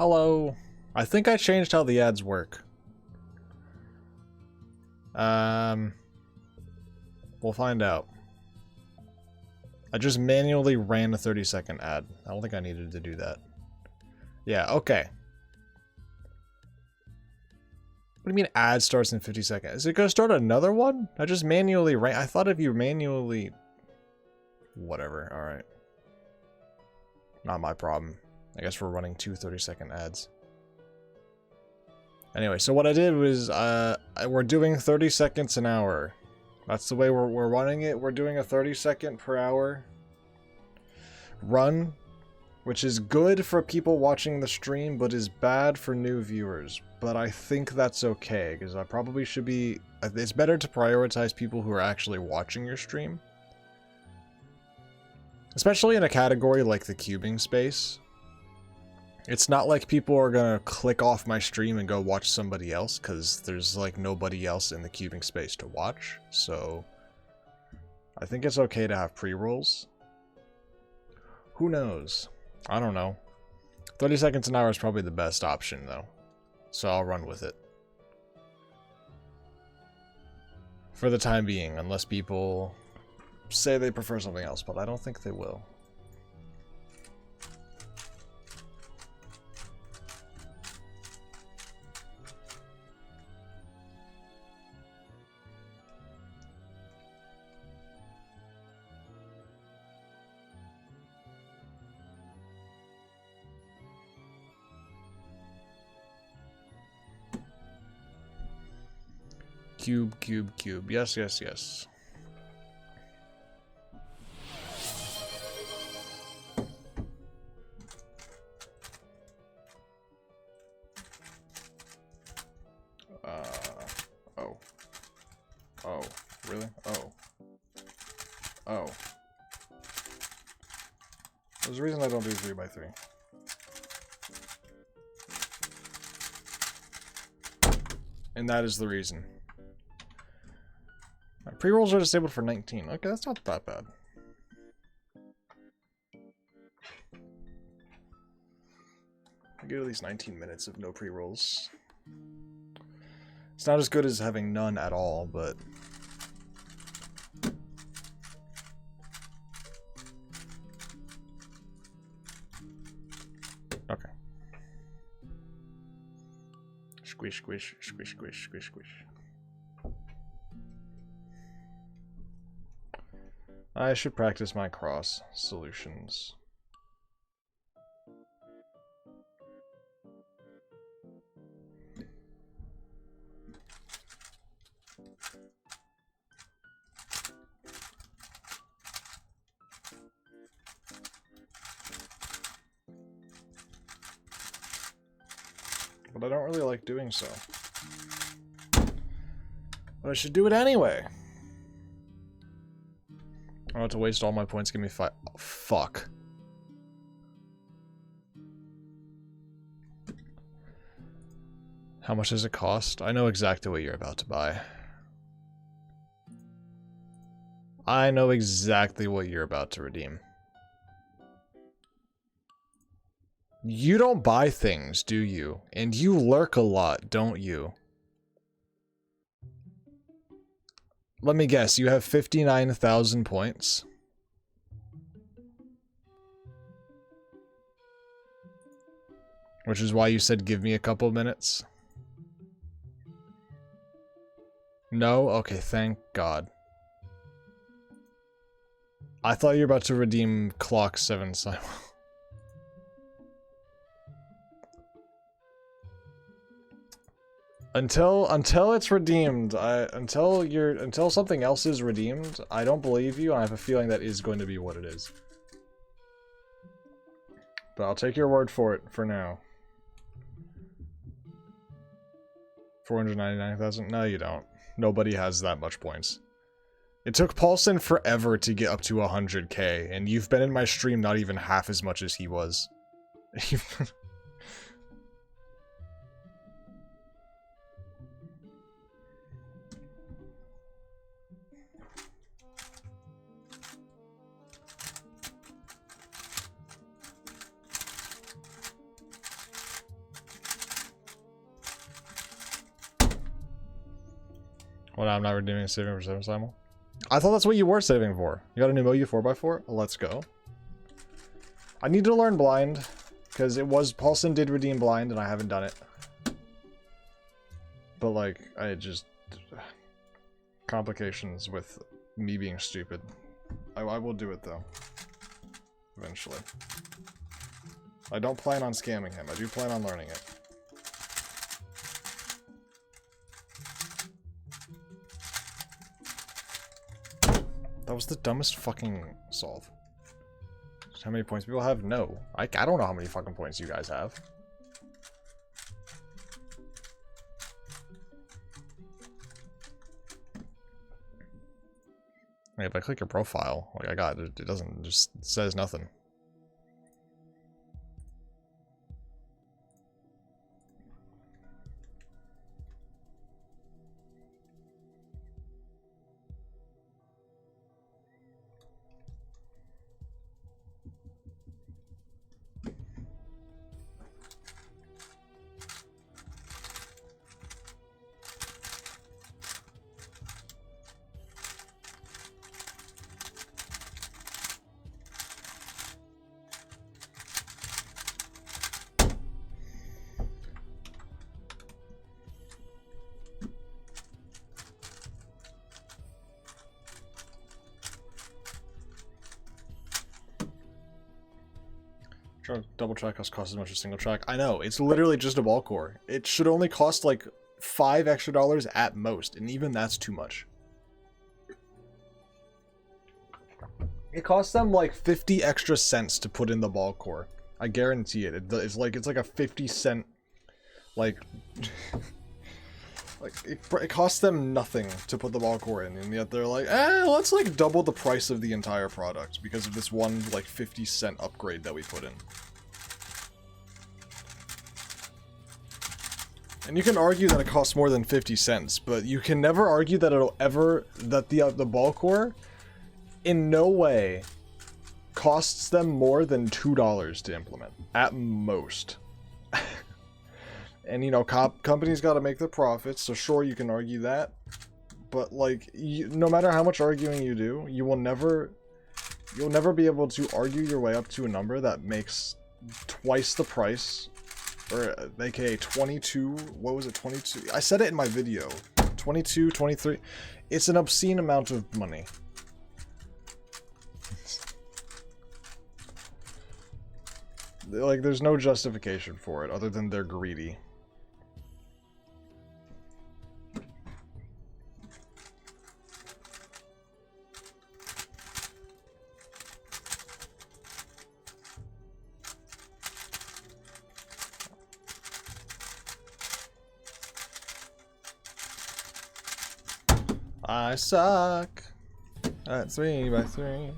Hello. I think I changed how the ads work. We'll find out. I just manually ran a 30-second ad. I don't think I needed to do that. Yeah, okay. What do you mean ad starts in 50 seconds? Is it gonna start another one? I just manually ran. I thought if you manually... Whatever, alright. Not my problem. I guess we're running two 30-second ads. Anyway, so what I did was, we're doing 30 seconds an hour. That's the way we're running it. We're doing a 30-second per hour run, which is good for people watching the stream, but is bad for new viewers. But I think that's okay, because I probably should be... It's better to prioritize people who are actually watching your stream. Especially in a category like the cubing space. It's not like people are gonna click off my stream and go watch somebody else, because there's like nobody else in the cubing space to watch. So I think it's okay to have pre-rolls. Who knows? I don't know. 30 seconds an hour is probably the best option though. So I'll run with it. For the time being, unless people say they prefer something else, but I don't think they will. Cube. Yes, yes, yes. Oh. Really? Oh. There's a reason I don't do 3x3. And that is the reason. Pre-rolls are disabled for 19. Okay, that's not that bad. I get at least 19 minutes of no pre-rolls. It's not as good as having none at all, but... Okay. Squish, squish, squish, squish, squish, squish. I should practice my cross solutions. But I don't really like doing so. But I should do it anyway. I want to waste all my points, give me 5. Oh, fuck. How much does it cost? I know exactly what you're about to buy. I know exactly what you're about to redeem. You don't buy things, do you? And you lurk a lot, don't you? Let me guess, you have 59,000 points? Which is why you said give me a couple minutes? No? Okay, thank God. I thought you were about to redeem Clock 7 Simon. Until it's redeemed, until something else is redeemed, I don't believe you, and I have a feeling that is going to be what it is. But I'll take your word for it for now. 499,000? No, you don't. Nobody has that much points. It took Paulson forever to get up to 100k, and you've been in my stream not even half as much as he was. I'm not redeeming saving for 7 simul. I thought that's what you were saving for. You got a new Moyu 4x4? Let's go. I need to learn blind, because Paulson did redeem blind and I haven't done it. But like, I just... complications with me being stupid. I will do it though. Eventually. I don't plan on scamming him. I do plan on learning it. That was the dumbest fucking solve. How many points people have? No. I don't know how many fucking points you guys have. Hey, if I click your profile, like I got it, it doesn't, just says nothing. Double track costs as much as single track. I know, it's literally just a ball core. It should only cost like $5 extra at most, and even that's too much. It costs them like 50 extra cents to put in the ball core. I guarantee it. It's like a 50-cent, like, it costs them nothing to put the ball core in, and yet they're like, let's like double the price of the entire product because of this one like 50-cent upgrade that we put in. And you can argue that it costs more than 50 cents, but you can never argue that the ball core in no way costs them more than $2 to implement, at most. And you know, companies got to make their profits, so sure, you can argue that, but like, no matter how much arguing you do, you'll never be able to argue your way up to a number that makes twice the price, or aka 22, what was it, 22? I said it in my video, 22, 23, it's an obscene amount of money. Like, there's no justification for it other than they're greedy. I suck at 3x3.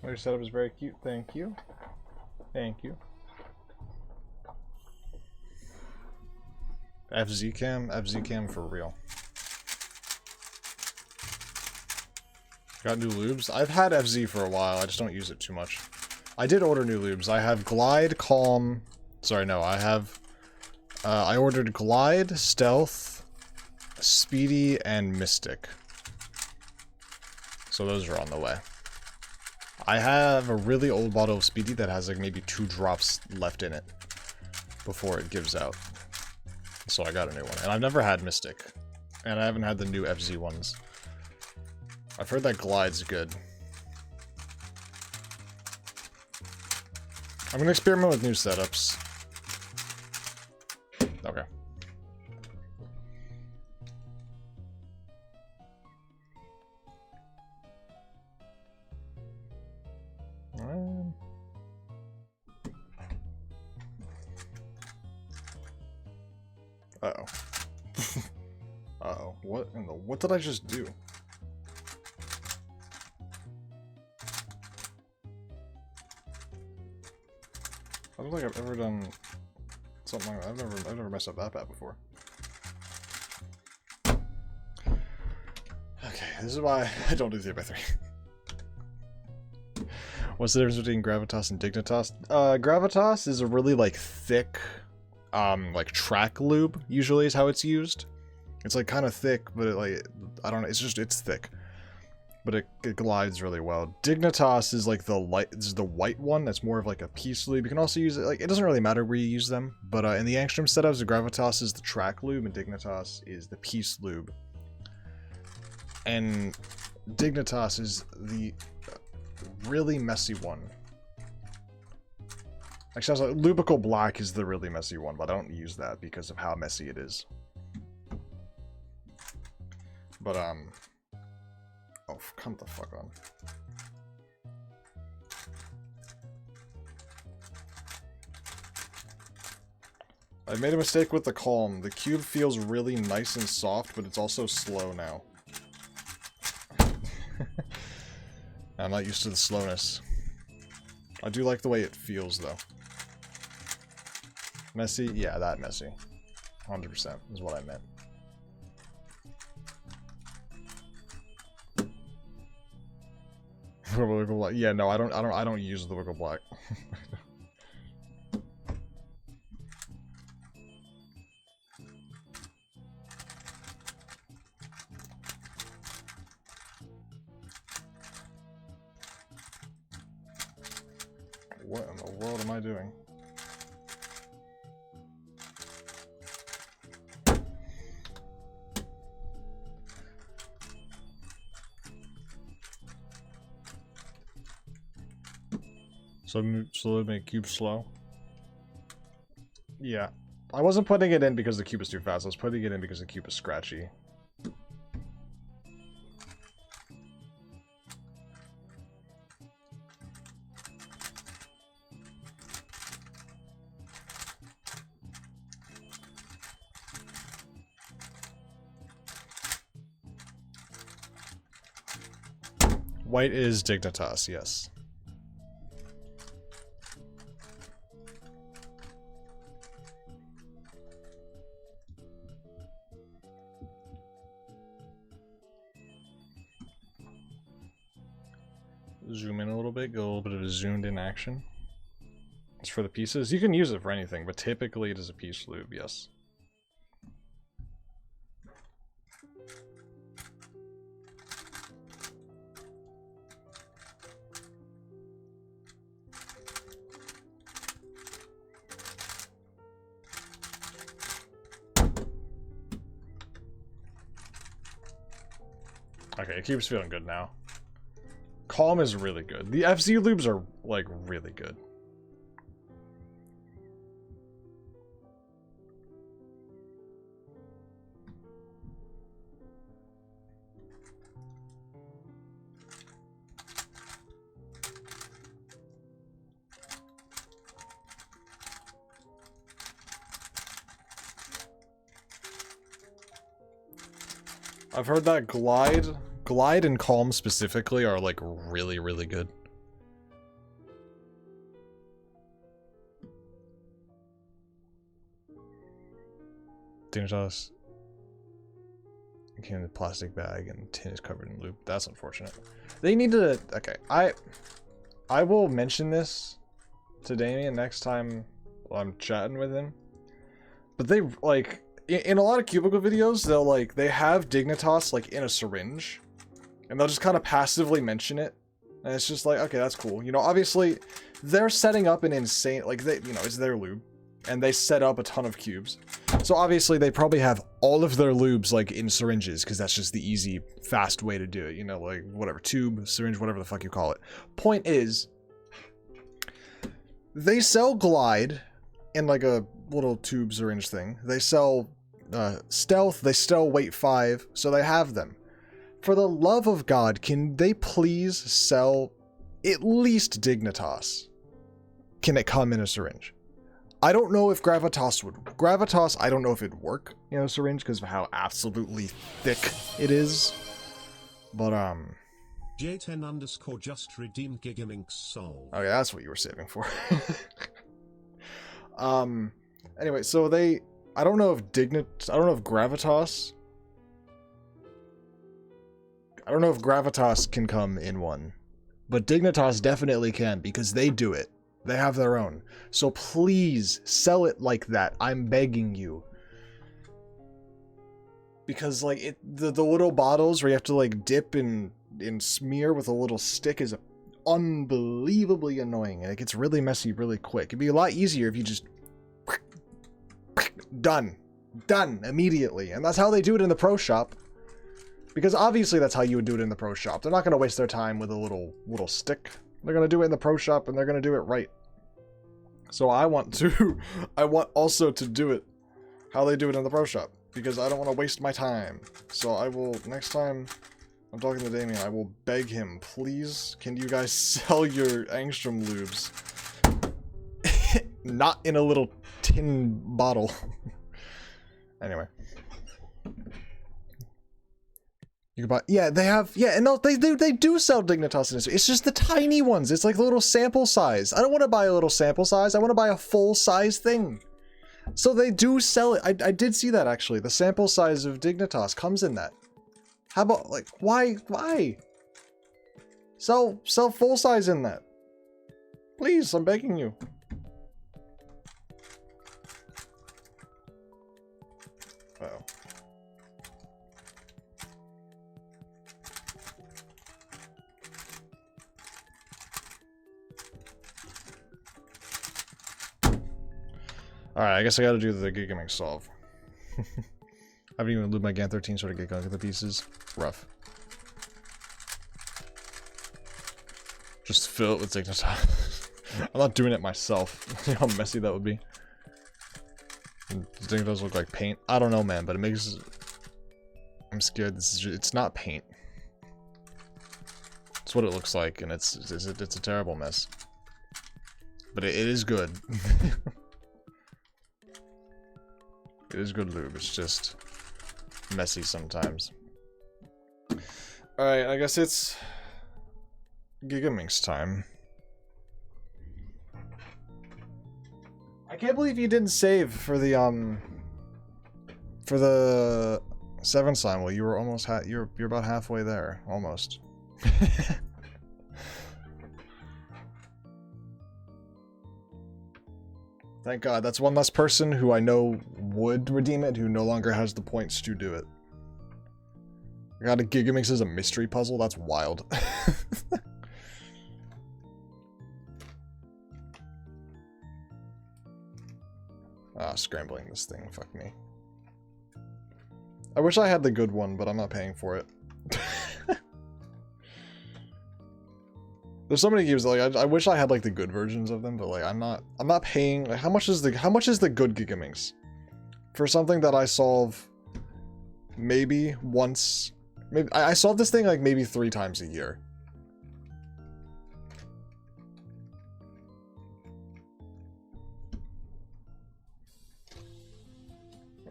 Your setup is very cute. Thank you. Thank you. FZ cam for real. Got new lubes? I've had FZ for a while. I just don't use it too much. I did order new lubes. I have Glide, Calm. Sorry, no. I have. I ordered Glide, Stealth, Speedy, and Mystic. So those are on the way. I have a really old bottle of Speedy that has like maybe 2 drops left in it before it gives out. So I got a new one. And I've never had Mystic. And I haven't had the new FZ ones. I've heard that Glide's good. I'm gonna experiment with new setups. Okay. Uh-oh. Uh-oh. What did I just do? I don't think I've ever done something like that. I've never messed up that bad before. Okay, this is why I don't do 3x3. What's the difference between Gravitas and Dignitas? Gravitas is a really like thick, like track lube. Usually is how it's used. It's like kind of thick, but it like I don't know. It's thick, but it glides really well. Dignitas is like the light. This is the white one. That's more of like a piece lube. You can also use it like it doesn't really matter where you use them. But in the Angstrom setups, the Gravitas is the track lube, and Dignitas is the piece lube. And Dignitas is the really messy one. Actually, like, Lubical Black is the really messy one, but I don't use that because of how messy it is. But, oh, come the fuck on. I made a mistake with the Calm. The cube feels really nice and soft, but it's also slow now. I'm not used to the slowness. I do like the way it feels, though. Messy? Yeah, that messy. 100% is what I meant. Yeah, no, I don't use the Wiggle Black. What in the world am I doing? So make cube slow. Yeah. I wasn't putting it in because the cube is too fast. I was putting it in because the cube is scratchy. White is Dignitas, yes. Zoom in a little bit, get a little bit of a zoomed in action. It's for the pieces. You can use it for anything, but typically it is a piece lube, yes. Okay, cube's feeling good now. Calm is really good. The FZ lubes are, like, really good. I've heard that Glide and Calm specifically are like really, really good. Dignitas came in a plastic bag and tin is covered in lube. That's unfortunate. They need to. Okay, I will mention this to Damien next time I'm chatting with him. But they like. In a lot of cubicle videos, they have Dignitas like in a syringe, and they'll just kind of passively mention it, and it's just like, okay, that's cool. You know, obviously, they're setting up an insane, like it's their lube, and they set up a ton of cubes, so obviously they probably have all of their lubes like in syringes, because that's just the easy, fast way to do it. You know, like whatever tube, syringe, whatever the fuck you call it. Point is, they sell Glide in like a little tube syringe thing. They sell Stealth, they sell weight 5, so they have them. For the love of God, can they please sell at least Dignitas? Can it come in a syringe? I don't know if Gravitas would. Gravitas, I don't know if it'd work in a syringe because of how absolutely thick it is. But, J10_ just redeemed Gigamink's soul. Okay, that's what you were saving for. Anyway, so I don't know if Gravitas. I don't know if Gravitas can come in one, but Dignitas definitely can because they do it. They have their own. So please sell it like that. I'm begging you. Because like the little bottles where you have to like dip and smear with a little stick is unbelievably annoying, and it gets really messy really quick. It'd be a lot easier if you just done immediately, and that's how they do it in the pro shop. Because obviously that's how you would do it in the pro shop. They're not going to waste their time with a little stick. They're going to do it in the pro shop, and they're going to do it right. So I want also to do it how they do it in the pro shop, because I don't want to waste my time. So I will, next time I'm talking to Damien, I will beg him, please, can you guys sell your Angstrom lubes? Not in a little tin bottle. Anyway. You can buy, yeah, they have, yeah, and no, they do sell Dignitas in this. It's just the tiny ones. It's like the little sample size. I don't want to buy a little sample size. I want to buy a full size thing. So they do sell it. I did see that actually. The sample size of Dignitas comes in that. How about, like, why? Sell full size in that. Please, I'm begging you. Uh-oh. Alright, I guess I gotta do the Gigaming solve. I haven't even lubed my GAN 13 so to get going to the pieces. Rough. Just fill it with Dignitas. I'm not doing it myself. You know how messy that would be. Dignitas look like paint. I don't know, man, but it makes... I'm scared this is just... It's not paint. It's what it looks like, and it's a terrible mess. But it is good. It is good lube, it's just messy sometimes. Alright, I guess it's Gigaming's time. I can't believe you didn't save for the 7 slime. Well, you were almost you're about halfway there, almost. Thank God, that's one less person who I know would redeem it, who no longer has the points to do it. God, a Gigamix is a mystery puzzle? That's wild. Scrambling this thing, fuck me. I wish I had the good one, but I'm not paying for it. There's so many games that, like, I wish I had like the good versions of them, but like I'm not paying. Like, how much is the good Gigamix for something that I solve maybe once? Maybe I solve this thing like maybe 3 times a year.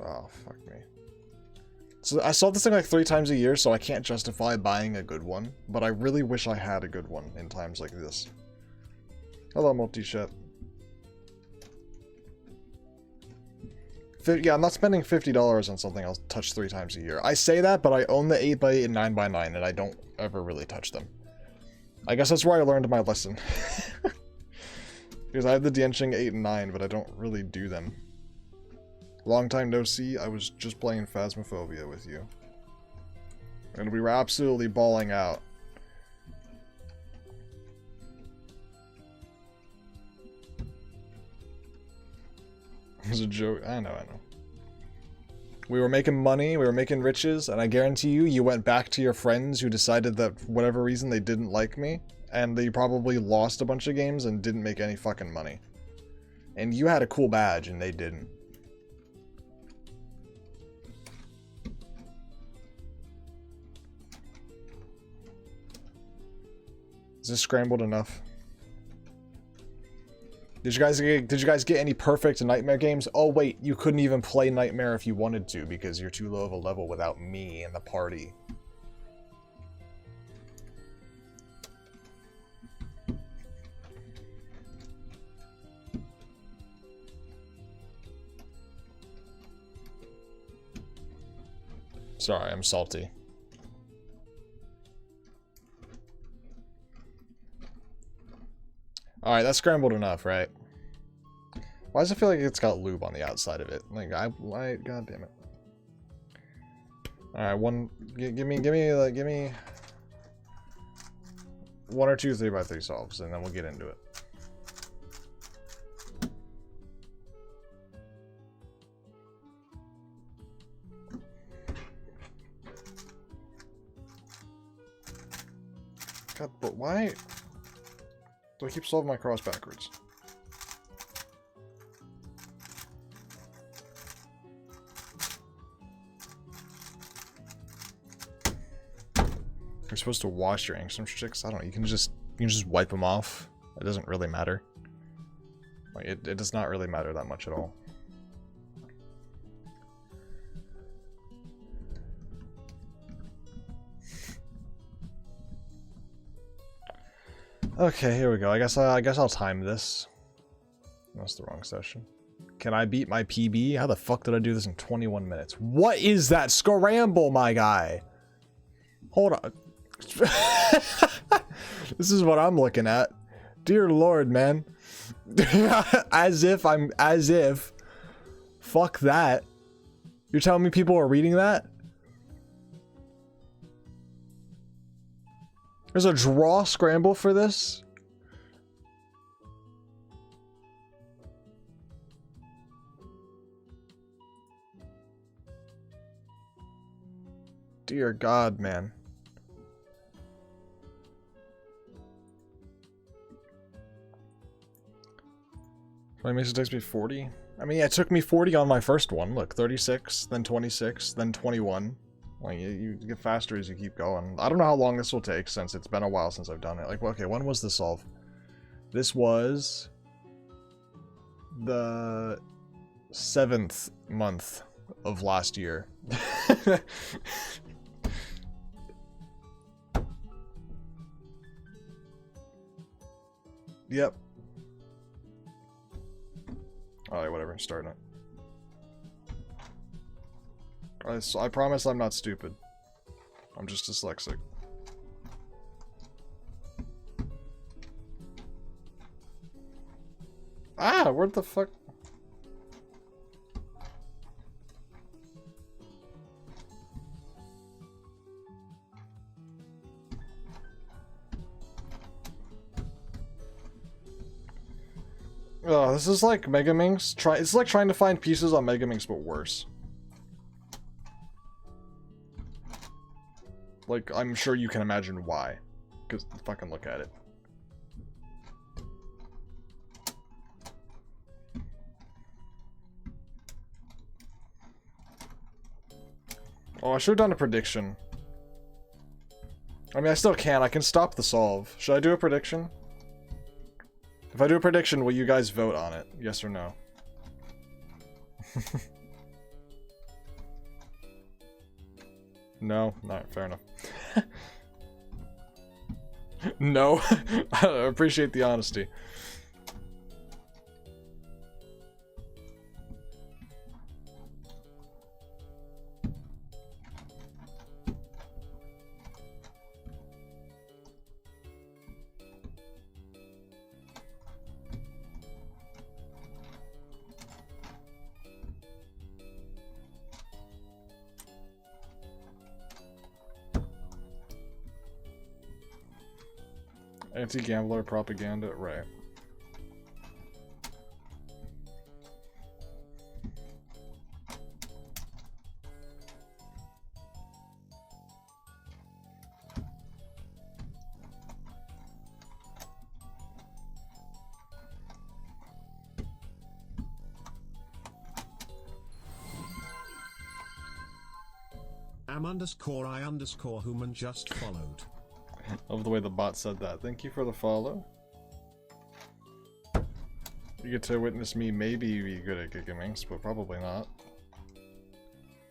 Oh, fuck me. So I solve this thing like 3 times a year, so I can't justify buying a good one, but I really wish I had a good one in times like this. Hello, multi-shit. Yeah, I'm not spending $50 on something I'll touch 3 times a year. I say that, but I own the 8x8 and 9x9, and I don't ever really touch them. I guess that's where I learned my lesson. Because I have the Dianching 8 and 9, but I don't really do them. Long time no see, I was just playing Phasmophobia with you. And we were absolutely bawling out. It was a joke. I know. We were making money, we were making riches, and I guarantee you, you went back to your friends who decided that for whatever reason they didn't like me, and they probably lost a bunch of games and didn't make any fucking money. And you had a cool badge and they didn't. Is this scrambled enough? Did you guys get any perfect Nightmare games? Oh wait, you couldn't even play Nightmare if you wanted to because you're too low of a level without me in the party. Sorry, I'm salty. Alright, that's scrambled enough, right? Why does it feel like it's got lube on the outside of it? Like, why, god damn it. Alright, give me 1 or 2 3x3 solves, and then we'll get into it. God, but why do I keep solving my cross backwards? You're supposed to wash your angstrom sticks. I don't know. You can just wipe them off. It doesn't really matter. Like it does not really matter that much at all. Okay, here we go. I guess I'll time this. That's the wrong session. Can I beat my PB? How the fuck did I do this in 21 minutes? What is that scramble, my guy? Hold on. This is what I'm looking at. Dear Lord, man. as if. Fuck that. You're telling me people are reading that? There's a draw scramble for this? Dear God, man. Makes it takes me 40. I mean, yeah, it took me 40 on my first one. Look, 36, then 26, then 21. Like, you get faster as you keep going. I don't know how long this will take since it's been a while since I've done it. Like, okay, when was the solve? This was the 7th month of last year. Yep. Alright, whatever, starting it. I promise I'm not stupid. I'm just dyslexic. Ah, where the fuck? Oh, this is like Megaminx. It's like trying to find pieces on Megaminx, but worse. Like, I'm sure you can imagine why. Because fucking look at it. Oh, I should have done a prediction. I mean, I still can. I can stop the solve. Should I do a prediction? If I do a prediction, will you guys vote on it? Yes or no? No? Not fair enough. No? I appreciate the honesty. Anti-gambler propaganda, right. am_I_human just followed. Love the way the bot said that. Thank you for the follow. You get to witness me maybe be good at Gigaminx, but probably not.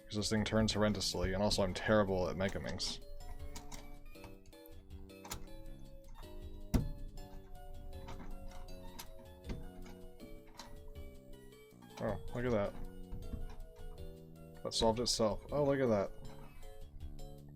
Because this thing turns horrendously, and also I'm terrible at Megaminx. Oh, look at that. That solved itself. Oh, look at that.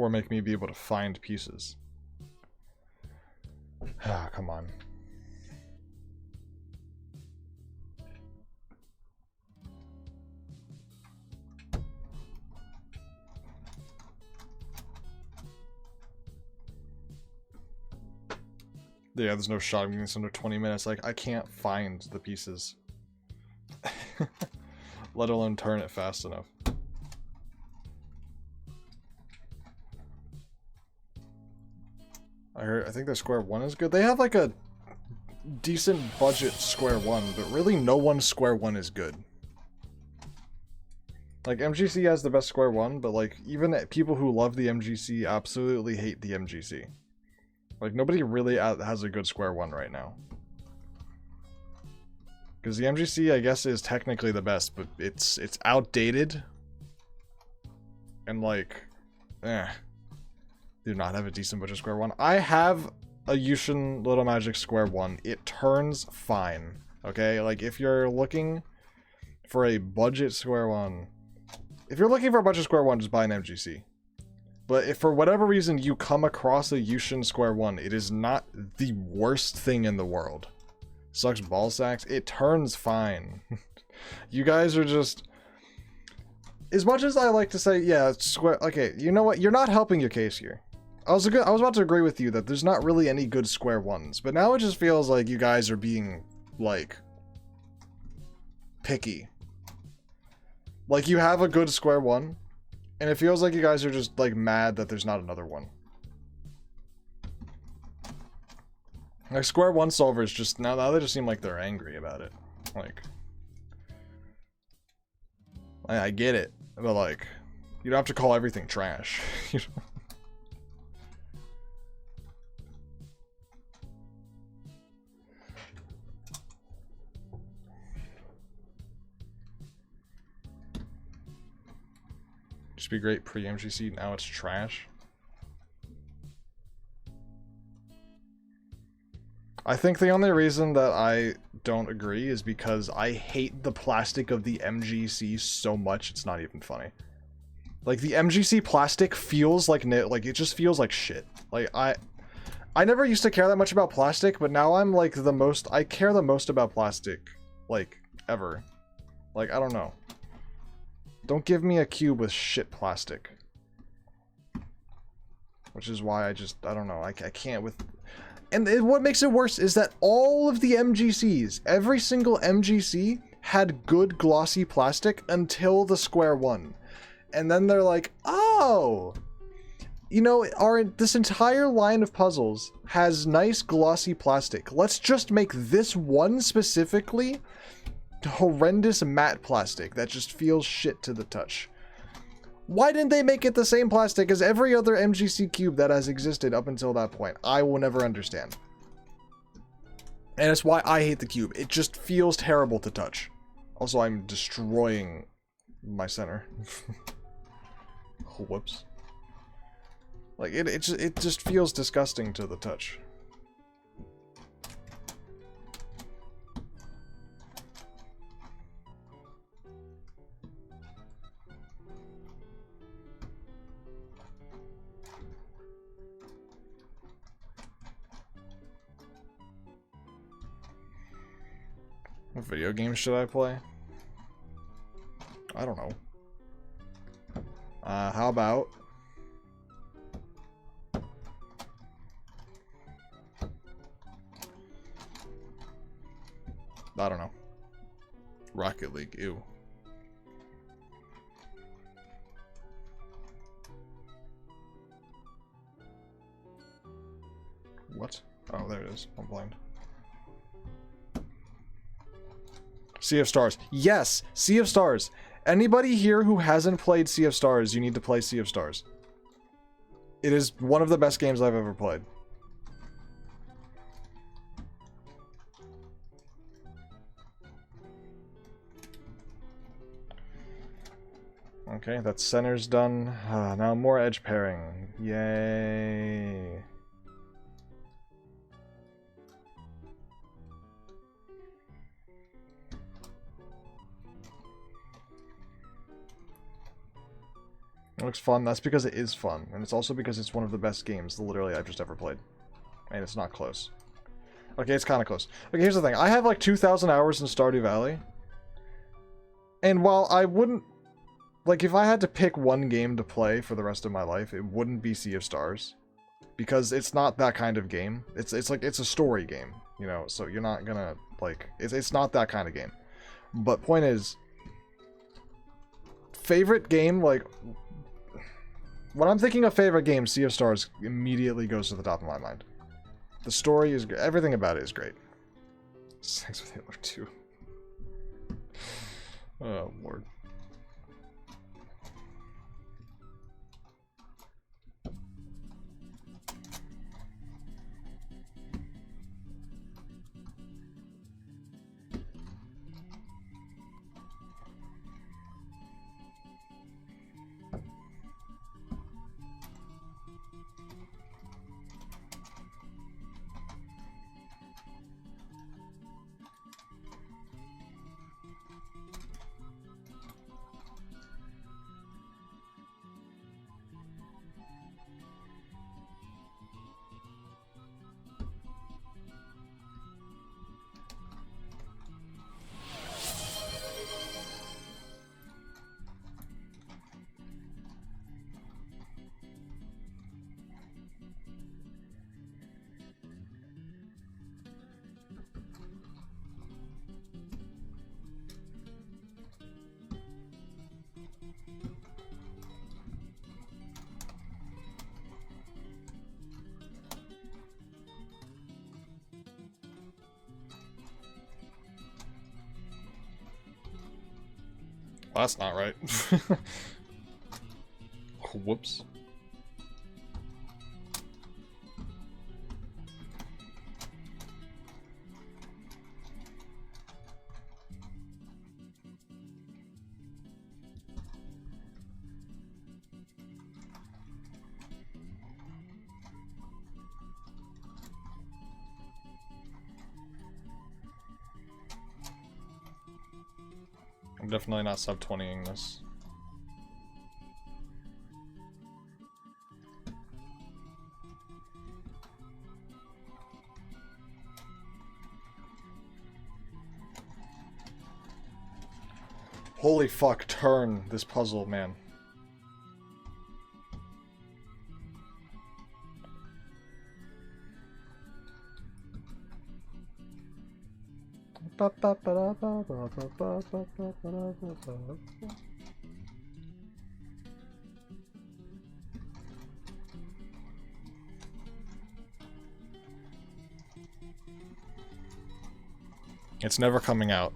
Or make me be able to find pieces. Ah, come on. Yeah, there's no shot of getting this under 20 minutes. Like, I can't find the pieces. Let alone turn it fast enough. I think their Square 1 is good. They have like a decent budget Square 1, but really no one's Square 1 is good. Like, MGC has the best Square 1, but like, even people who love the MGC absolutely hate the MGC. Like, nobody really has a good Square 1 right now. Because the MGC, I guess, is technically the best, but it's outdated. And like, do not have a decent budget Square 1. I have a Yushin Little Magic Square 1. It turns fine. Okay? Like, if you're looking for a budget Square 1... If you're looking for a budget Square 1, just buy an MGC. But if for whatever reason you come across a Yushin Square 1, it is not the worst thing in the world. Sucks ball sacks. It turns fine. You guys are just... As much as I like to say, yeah, Square... Okay, you know what? You're not helping your case here. I was about to agree with you that there's not really any good Square 1s, but now it just feels like you guys are being, like, picky. Like, you have a good Square 1, and it feels like you guys are just, like, mad that there's not another one. Like, Square 1 solvers just, now they just seem like they're angry about it. Like, I get it, but, like, you don't have to call everything trash. You know? Used to be great pre-MGC, now it's trash. I think the only reason that I don't agree is because I hate the plastic of the MGC so much it's not even funny. Like, the MGC plastic feels like it just feels like shit. Like, I never used to care that much about plastic, but now I'm like I care the most about plastic, like, ever. Like, I don't know. Don't give me a cube with shit plastic. Which is why I don't know, I can't with... And what makes it worse is that all of the MGCs, every single MGC, had good glossy plastic until the Square 1. And then they're like, oh! You know, this entire line of puzzles has nice glossy plastic. Let's just make this one specifically horrendous matte plastic that just feels shit to the touch. Why didn't they make it the same plastic as every other MGC cube that has existed up until that point? I will never understand. And it's why I hate the cube. It just feels terrible to touch. Also, I'm destroying my center. Whoops. Like, it just feels disgusting to the touch. What video games should I play? I don't know. How about... I don't know. Rocket League, ew. What? Oh, there it is. I'm blind. Sea of Stars. Yes! Sea of Stars. Anybody here who hasn't played Sea of Stars, you need to play Sea of Stars. It is one of the best games I've ever played. Okay, that center's done. Now more edge pairing. Yay. It looks fun. That's because it is fun. And it's also because it's one of the best games, literally, I've just ever played. And it's not close. Okay, it's kind of close. Okay, here's the thing. I have like 2,000 hours in Stardew Valley. And while I wouldn't... Like, if I had to pick one game to play for the rest of my life, it wouldn't be Sea of Stars. Because it's not that kind of game. It's like, it's a story game, you know? So you're not gonna, like... It's not that kind of game. But point is... Favorite game, like... When I'm thinking of favorite game, Sea of Stars immediately goes to the top of my mind. The story is... Everything about it is great. Sex with Hitler 2. Oh, Lord. Well, that's not right. Whoops. I'm definitely not sub-20ing this. Holy fuck, turn this puzzle, man. It's never coming out.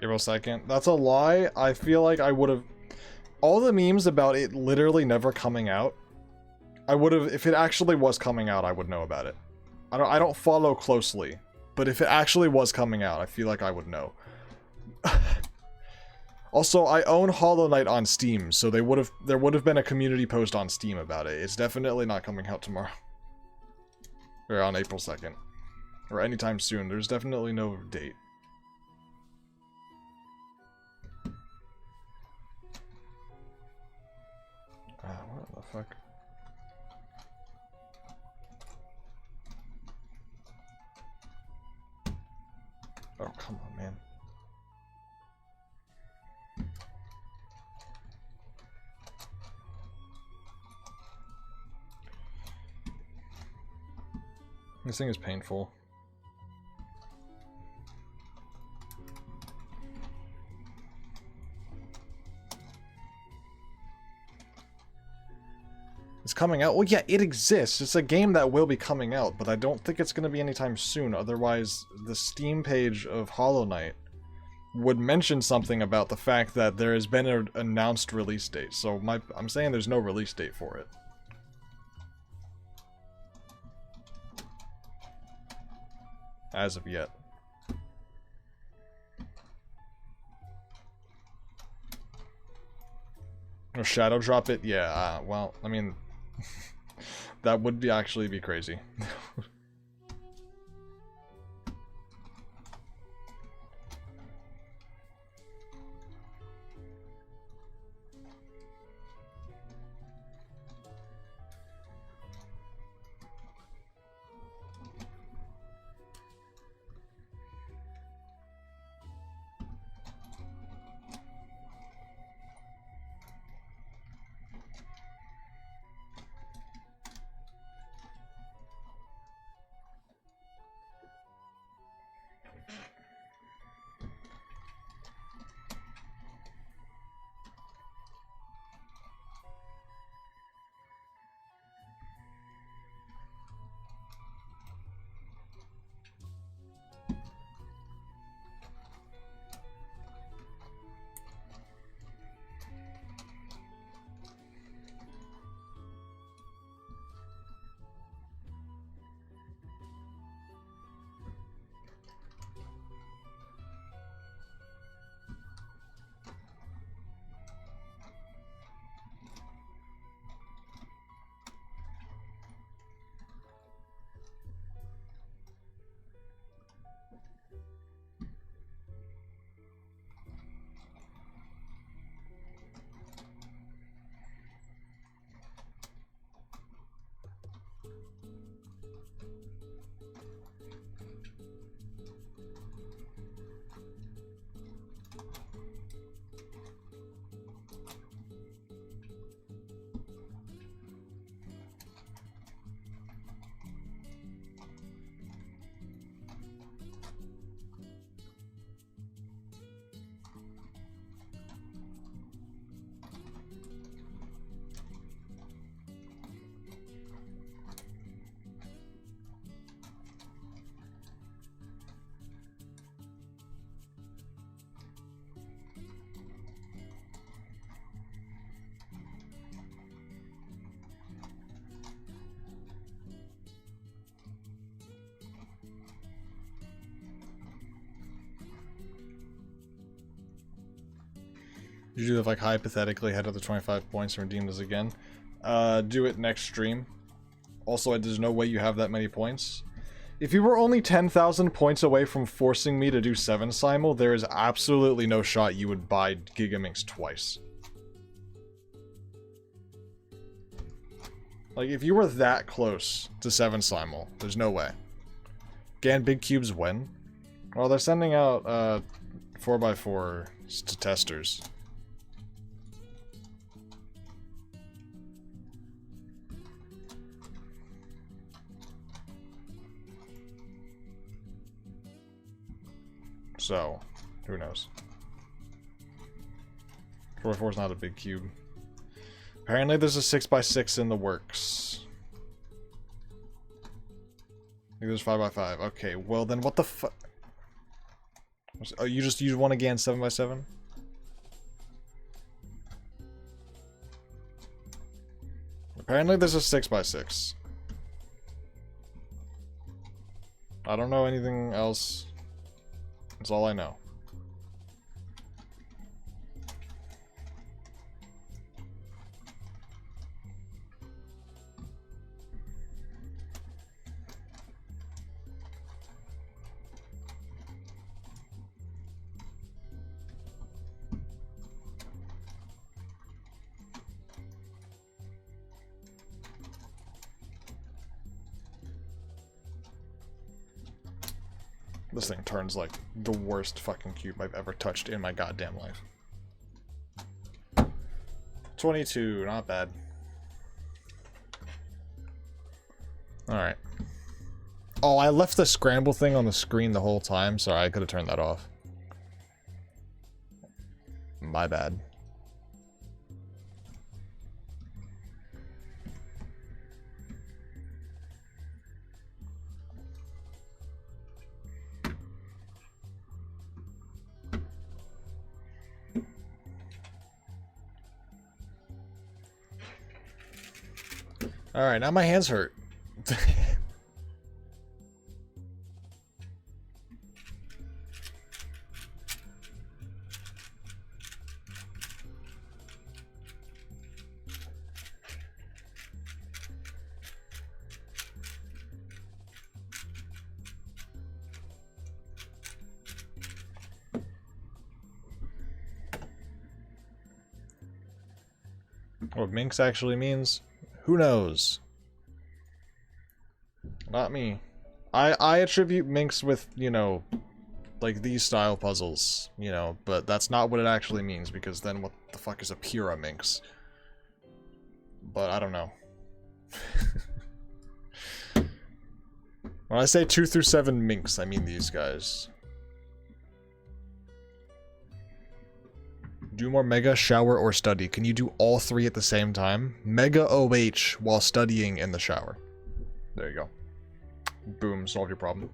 April 2nd. That's a lie. I feel like I would have... All the memes about it literally never coming out, I would have... If it actually was coming out, I would know about it. I don't follow closely, but if it actually was coming out, I feel like I would know. Also, I own Hollow Knight on Steam, so there would have been a community post on Steam about it. It's definitely not coming out tomorrow. Or on April 2nd. Or anytime soon. There's definitely no date. What the fuck? Oh, come on, man. This thing is painful. It's coming out. Well, yeah, it exists. It's a game that will be coming out, but I don't think it's going to be anytime soon. Otherwise, the Steam page of Hollow Knight would mention something about the fact that there has been an announced release date. So I'm saying there's no release date for it. As of yet. Or shadow drop it? Yeah, well, I mean, that would be actually be crazy. Usually if like hypothetically had other 25 points and redeemed this again. Do it next stream. Also, there's no way you have that many points. If you were only 10,000 points away from forcing me to do 7 simul, there is absolutely no shot you would buy Gigaminx twice. Like, if you were that close to 7 simul, there's no way. Gan big cubes when? Well, they're sending out 4x4 to testers. So, who knows? 4x4 is not a big cube. Apparently there's a 6x6 in the works. I think there's 5x5. Okay, well then what the fuck? Oh, you just use one again, 7x7? Apparently there's a 6x6. I don't know anything else. That's all I know. This thing turns like the worst fucking cube I've ever touched in my goddamn life. 22, not bad. Alright. Oh, I left the scramble thing on the screen the whole time. Sorry, I could have turned that off. My bad. Alright, now my hands hurt. What minx actually means? Who knows? Not me. I attribute minx with, you know, like these style puzzles, you know, but that's not what it actually means, because then what the fuck is a Pura minx? But I don't know. When I say 2 through 7 minx, I mean these guys. Do more mega, shower, or study. Can you do all three at the same time? Mega OH while studying in the shower. There you go. Boom, solve your problem.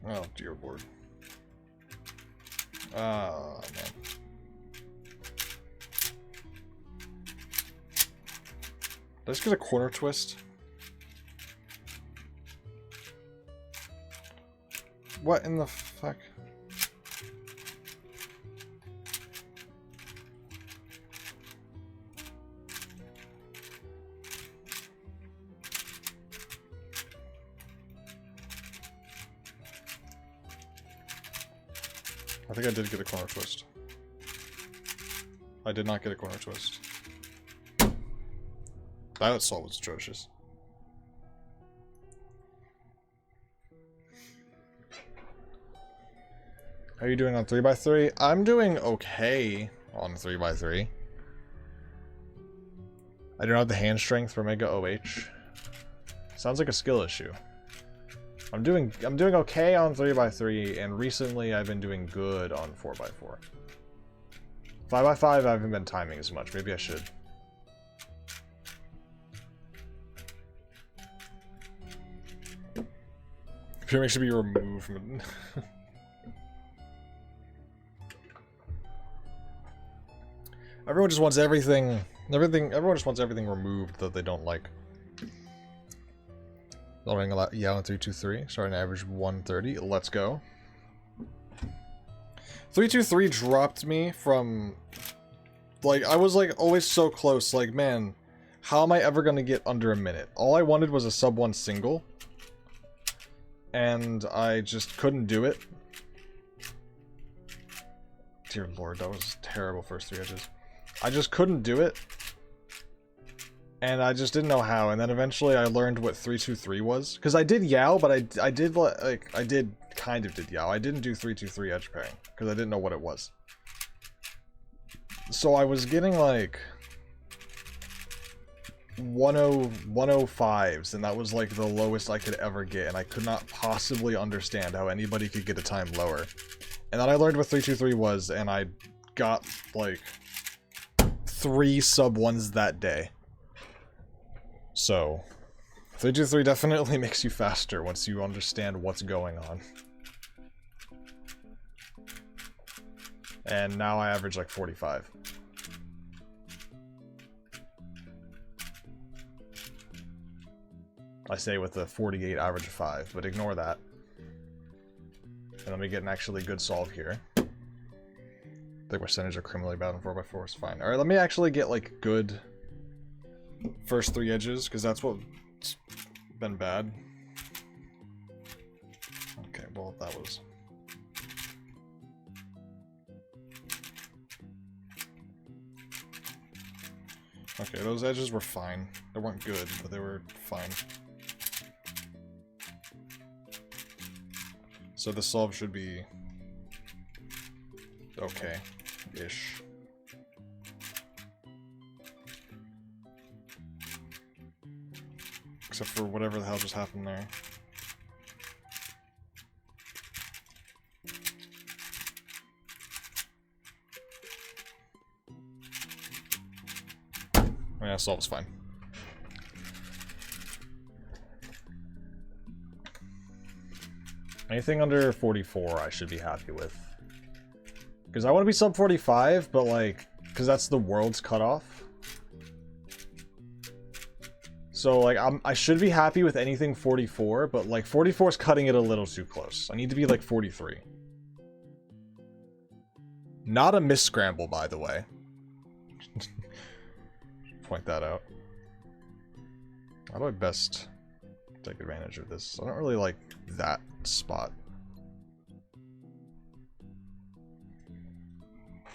Oh, dear lord. Ah, man. Did I just get a corner twist? What in the fuck? I think I did get a corner twist. I did not get a corner twist. That assault was atrocious. How are you doing on 3x3? I'm doing okay on 3x3. I don't have the hand strength for Mega OH. Sounds like a skill issue. I'm doing okay on 3x3, and recently I've been doing good on 4x4. 5x5 I haven't been timing as much. Maybe I should. Pyramid should be removed from it. Everyone just wants everything, everyone just wants everything removed that they don't like. Loading a lot, yeah, on 323, starting average 130, let's go. 323 dropped me from, like, I was like always so close, like, man, how am I ever gonna get under a minute? All I wanted was a sub 1 single, and I just couldn't do it. Dear lord, that was terrible first 3 edges. I just couldn't do it. And I just didn't know how, and then eventually I learned what 323 was. Because I did Yao, but I kind of did Yao. I didn't do 323 edge pairing, because I didn't know what it was. So I was getting like 105s, and that was like the lowest I could ever get, and I could not possibly understand how anybody could get a time lower. And then I learned what 323 was, and I got like 3 sub 1s that day. So, 323 definitely makes you faster once you understand what's going on. And now I average like 45. I say with a 48 average of 5, but ignore that. And let me get an actually good solve here. The percentage of criminally bad on 4x4 is fine. Alright, let me actually get like good first 3 edges, because that's what's been bad. Okay, well, that was... Okay, those edges were fine. They weren't good, but they were fine. So the solve should be okay-ish. Except for whatever the hell just happened there. Yeah, solve is fine. Anything under 44 I should be happy with. Because I want to be sub 45, but like, because that's the world's cutoff. So like, I should be happy with anything 44, but like 44 is cutting it a little too close. I need to be like 43. Not a miss scramble, by the way. Point that out. How do I best take advantage of this? I don't really like that spot.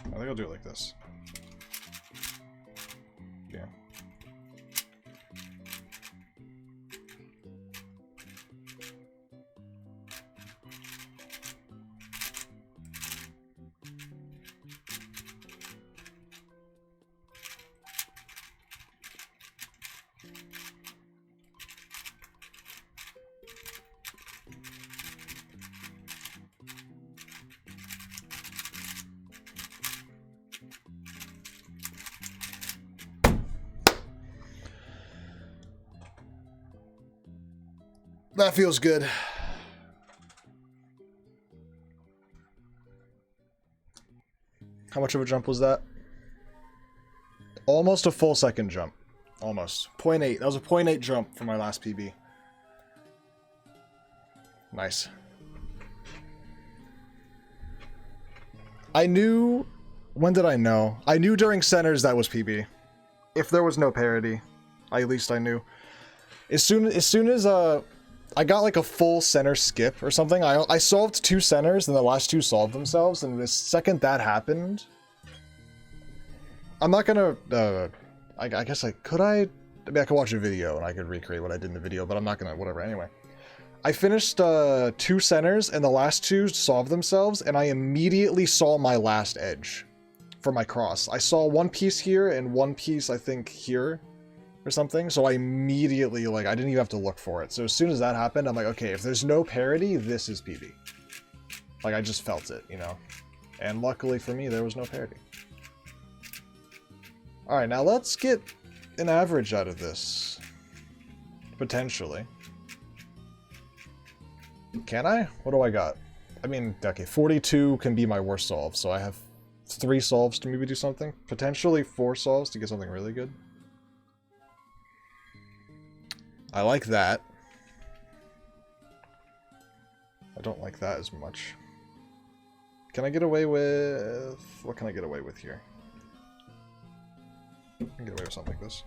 I think I'll do it like this. Yeah. That feels good. How much of a jump was that? Almost a full second jump. Almost. 0.8. That was a 0.8 jump from my last PB. Nice. I knew... When did I know? I knew during centers that was PB. If there was no parity, at least I knew. As soon as I got like a full center skip or something. I solved 2 centers and the last 2 solved themselves, and the second that happened, I'm not gonna, I guess I could I mean, I could watch a video and I could recreate what I did in the video, but I'm not gonna, whatever, anyway. I finished 2 centers and the last 2 solved themselves, and I immediately saw my last edge for my cross. I saw one piece here and one piece, I think, here. Or something, so I immediately, like, I didn't even have to look for it. So as soon as that happened, I'm like, okay, if there's no parity, this is PB. Like, I just felt it, you know? And luckily for me, there was no parity. Alright, now let's get an average out of this. Potentially. Can I? What do I got? I mean, okay, 42 can be my worst solve, so I have 3 solves to maybe do something. Potentially 4 solves to get something really good. I like that. I don't like that as much. Can I get away with... What can I get away with here? I can get away with something like this.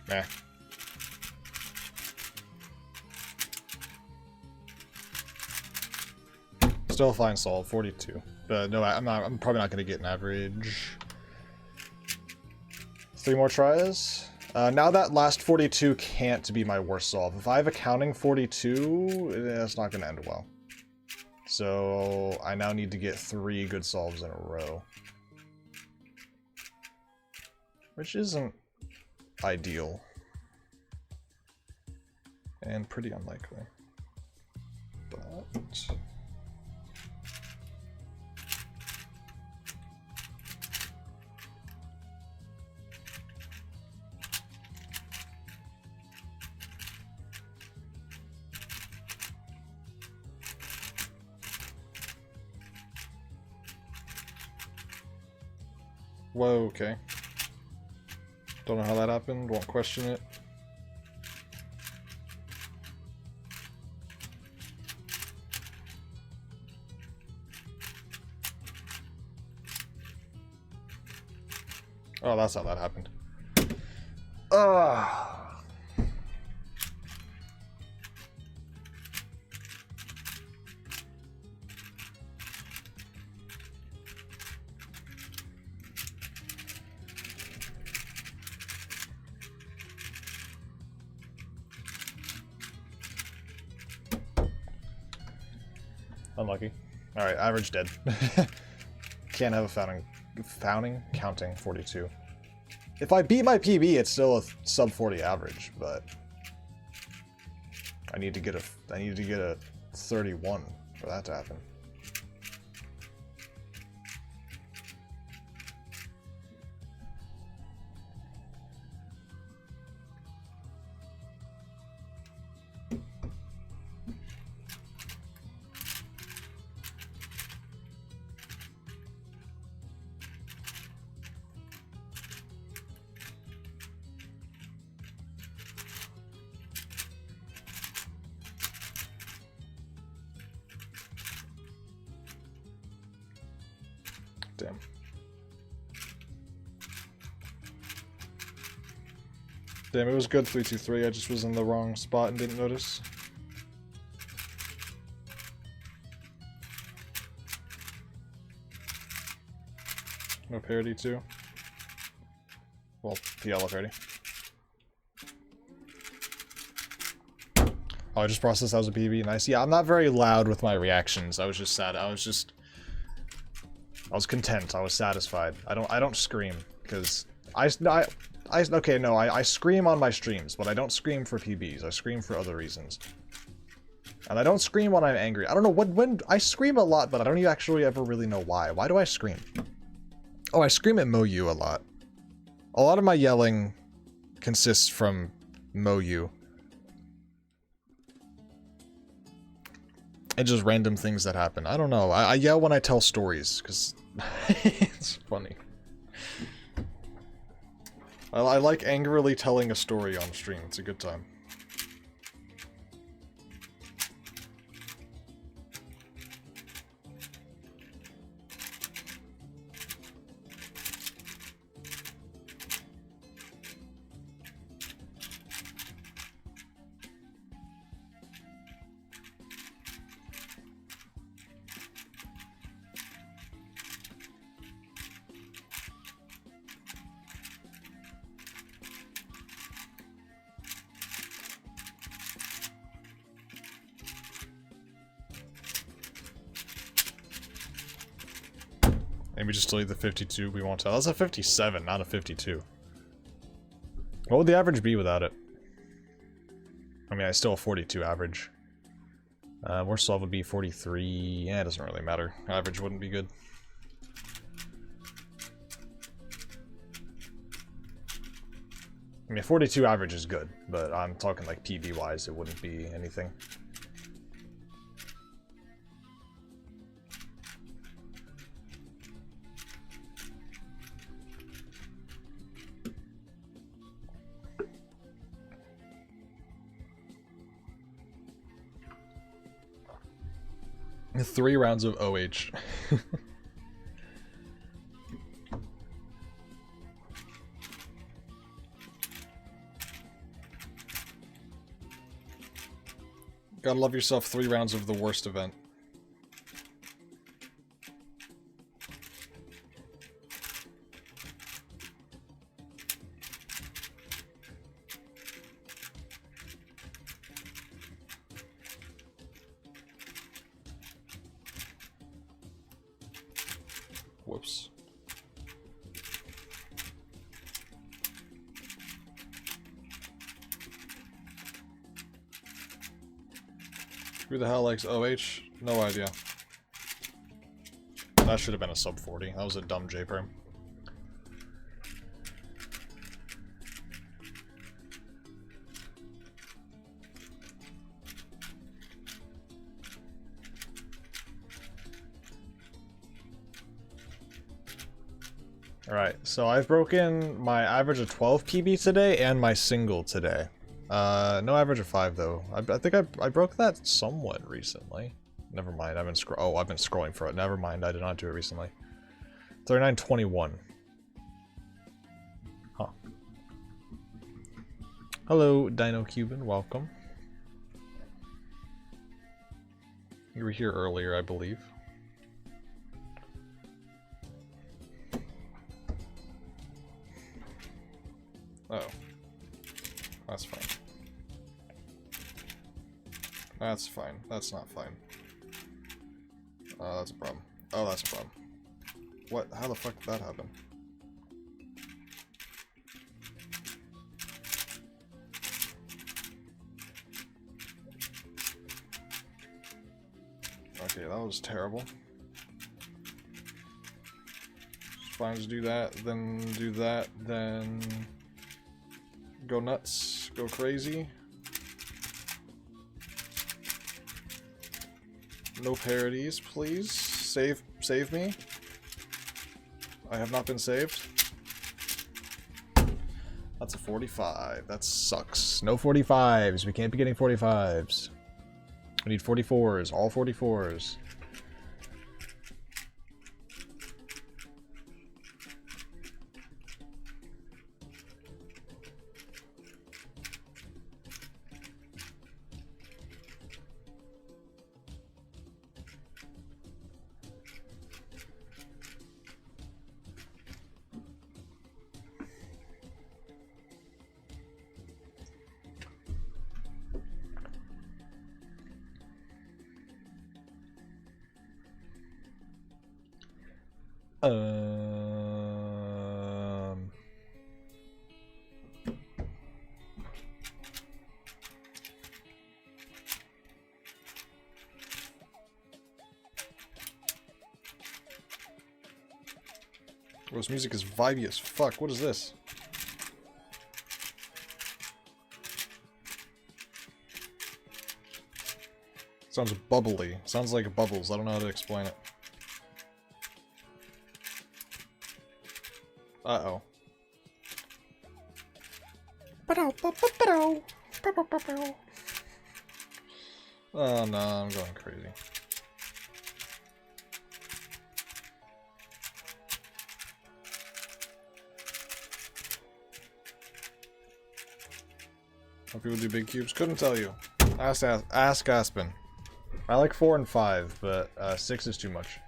Meh. Still a fine solve, 42. But no, I'm probably not going to get an average. 3 more tries. Now that last 42 can't be my worst solve. If I have a counting 42, it's not going to end well. So I now need to get 3 good solves in a row. Which isn't ideal. And pretty unlikely. But... Whoa, okay. Don't know how that happened, won't question it. Oh, that's how that happened. Ugh. Unlucky. Alright, average dead. Can't have a founding counting 42. If I beat my PB, it's still a sub 40 average, but I need to get a 31 for that to happen. Damn. Damn, it was good 323. I just was in the wrong spot and didn't notice. No parity too. Well, PL parity. Oh, I just processed that was a PB. Nice. Yeah, I'm not very loud with my reactions. I was just sad. I was content. I was satisfied. I don't scream because I scream on my streams, but I don't scream for PBs. I scream for other reasons. And I don't scream when I'm angry. I don't know when I scream a lot, but I don't actually ever really know why. Why do I scream? Oh, I scream at Moyu a lot. A lot of my yelling consists from Moyu. And just random things that happen. I don't know. I yell when I tell stories, because it's funny. I like angrily telling a story on stream. It's a good time. Maybe just delete the 52, we won't tell. That's a 57, not a 52. What would the average be without it? I mean, I still have 42 average. Worst solve would be 43. Yeah, it doesn't really matter. Average wouldn't be good. I mean, 42 average is good, but I'm talking like PB-wise, it wouldn't be anything. Three rounds of OH. Gotta love yourself 3 rounds of the worst event. Whoops. Who the hell likes OH? No idea. That should have been a sub 40. That was a dumb J-perm. Alright, so I've broken my average of 12 PB today and my single today. No average of 5 though. I think I broke that somewhat recently. Never mind, I've been scrolling for it. Never mind, I did not do it recently. 39.21. Huh. Hello, Dino Cuban, welcome. You were here earlier, I believe. Oh. That's fine. That's fine. That's not fine. Oh, that's a problem. Oh, that's a problem. What? How the fuck did that happen? Okay, that was terrible. Fine, just do that, then go nuts, go crazy. No parodies, please. Save me. I have not been saved. That's a 45. That sucks. No 45s. We can't be getting 45s. We need 44s. All 44s. Oh, this music is vibey as fuck. What is this? Sounds bubbly. Sounds like bubbles. I don't know how to explain it. Uh-oh. Oh no, I'm going crazy. How people do big cubes? Couldn't tell you. Ask Aspen. I like 4 and 5, but 6 is too much.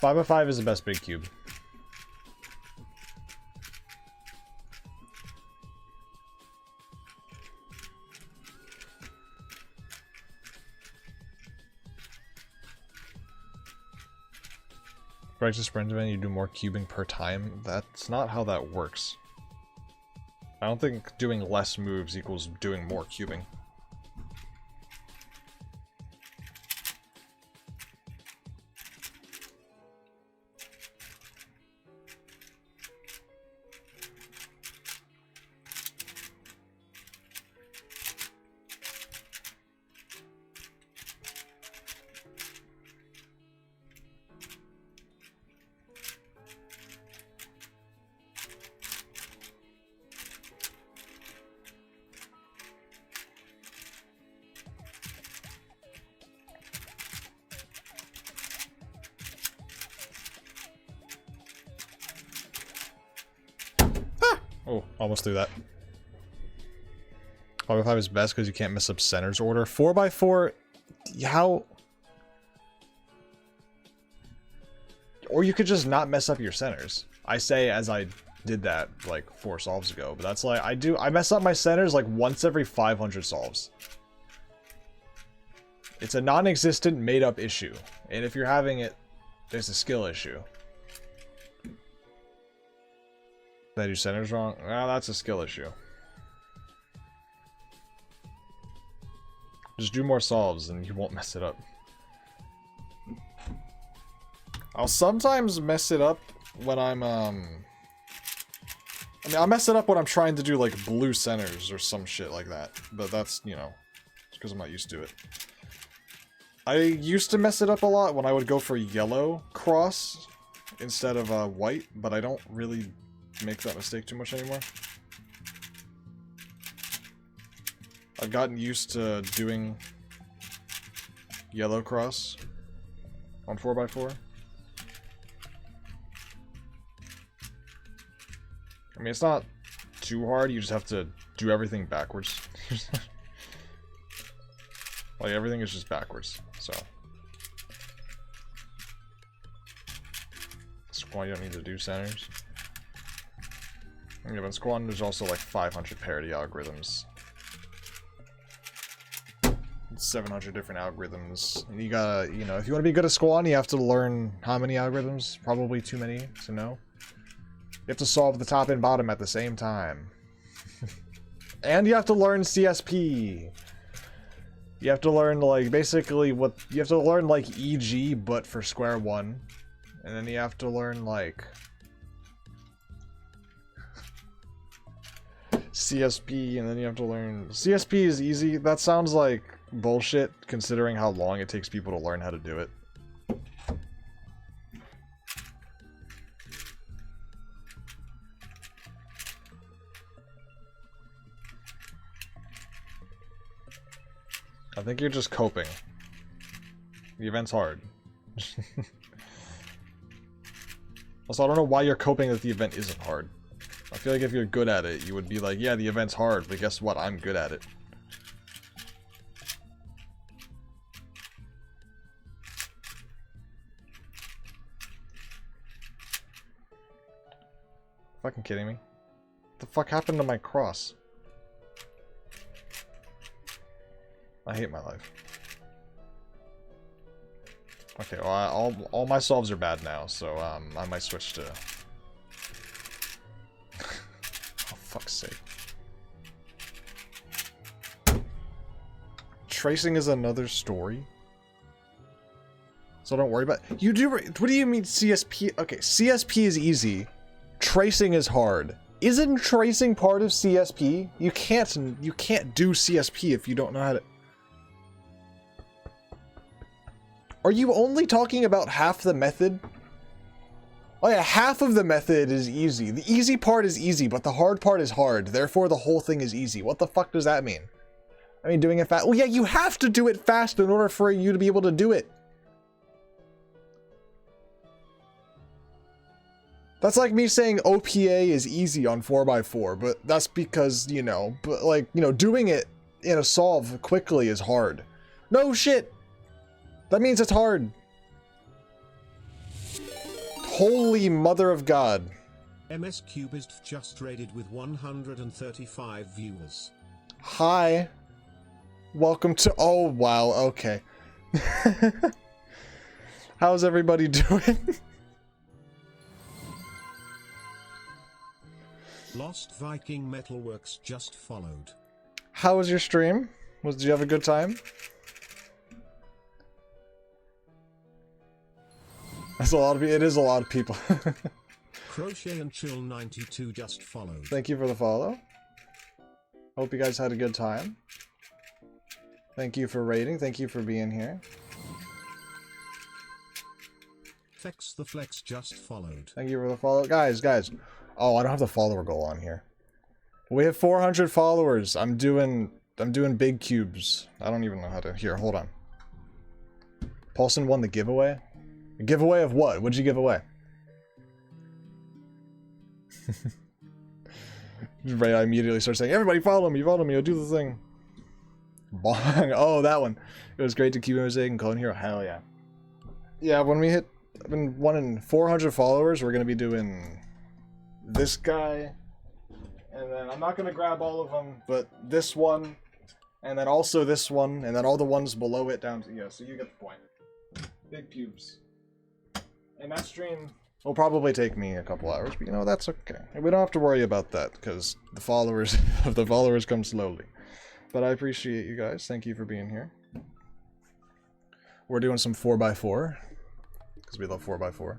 5x5 is the best big cube. Practice sprint event, you do more cubing per time. That's not how that works. I don't think doing less moves equals doing more cubing. Oh, almost threw that. 5x5 is best because you can't mess up center's order. 4x4, how? Or you could just not mess up your centers. I say as I did that like 4 solves ago, but that's like, I mess up my centers like once every 500 solves. It's a non-existent made-up issue. And if you're having it, there's a skill issue. Did I do centers wrong? Well, that's a skill issue. Just do more solves and you won't mess it up. I'll sometimes mess it up when I'm, I mean, I'll mess it up when I'm trying to do, like, blue centers or some shit like that. But that's, you know, because I'm not used to it. I used to mess it up a lot when I would go for yellow cross instead of white, but I don't really make that mistake too much anymore. I've gotten used to doing yellow cross on 4x4. I mean, it's not too hard, you just have to do everything backwards. Like, everything is just backwards, so. Squad, you don't need to do centers. Yeah, but in Squad, there's also like 500 parity algorithms. 700 different algorithms. And you gotta, you know, if you want to be good at Squan, you have to learn how many algorithms? Probably too many to know. You have to solve the top and bottom at the same time. And you have to learn CSP. You have to learn, like, basically what... You have to learn, like, EG, but for square one. And then you have to learn, like... CSP, and then you have to learn... CSP is easy. That sounds like bullshit, considering how long it takes people to learn how to do it. I think you're just coping. The event's hard. Also, I don't know why you're coping that the event isn't hard. I feel like if you're good at it, you would be like, yeah, the event's hard, but guess what? I'm good at it. Fucking kidding me? What the fuck happened to my cross? I hate my life. Okay, well, all my solves are bad now, so I might switch to... Oh, fuck's sake. Tracing is another story? So don't worry about it. You do... What do you mean CSP? Okay, CSP is easy. Tracing is hard. Isn't tracing part of CSP? You can't do CSP if you don't know how to... Are you only talking about half the method? Oh yeah, half of the method is easy. The easy part is easy, but the hard part is hard. Therefore, the whole thing is easy. What the fuck does that mean? I mean, doing it fast. Well, yeah, you have to do it fast in order for you to be able to do it. That's like me saying OPA is easy on 4x4, but that's because, you know, but like, you know, doing it in a solve quickly is hard. No shit. That means it's hard. Holy mother of God. MS Cubist just raided with 135 viewers. Hi. Welcome to... Oh, wow. Okay. How's everybody doing? Lost Viking Metalworks just followed. How was your stream? Did you have a good time? That's a lot of... It is a lot of people. Crochet and Chill 92 just followed. Thank you for the follow. Hope you guys had a good time. Thank you for raiding. Thank you for being here. Fex the Flex just followed. Thank you for the follow. Guys. Oh, I don't have the follower goal on here. We have 400 followers. I'm doing big cubes. I don't even know how to... Here, hold on. Paulson won the giveaway? A giveaway of what? What'd you give away? Right, I immediately start saying, everybody follow me, I'll do the thing. Bong. Oh, that one. It was great to keep Mosaic and Clone Hero. Hell yeah. Yeah, when we hit 400 followers, we're going to be doing this guy. And then I'm not going to grab all of them, but this one. And then also this one. And then all the ones below it down to... Yeah, so you get the point. Big cubes. And that stream will probably take me a couple hours, but you know, that's okay. We don't have to worry about that, because the followers come slowly. But I appreciate you guys. Thank you for being here. We're doing some 4x4, because we love 4x4.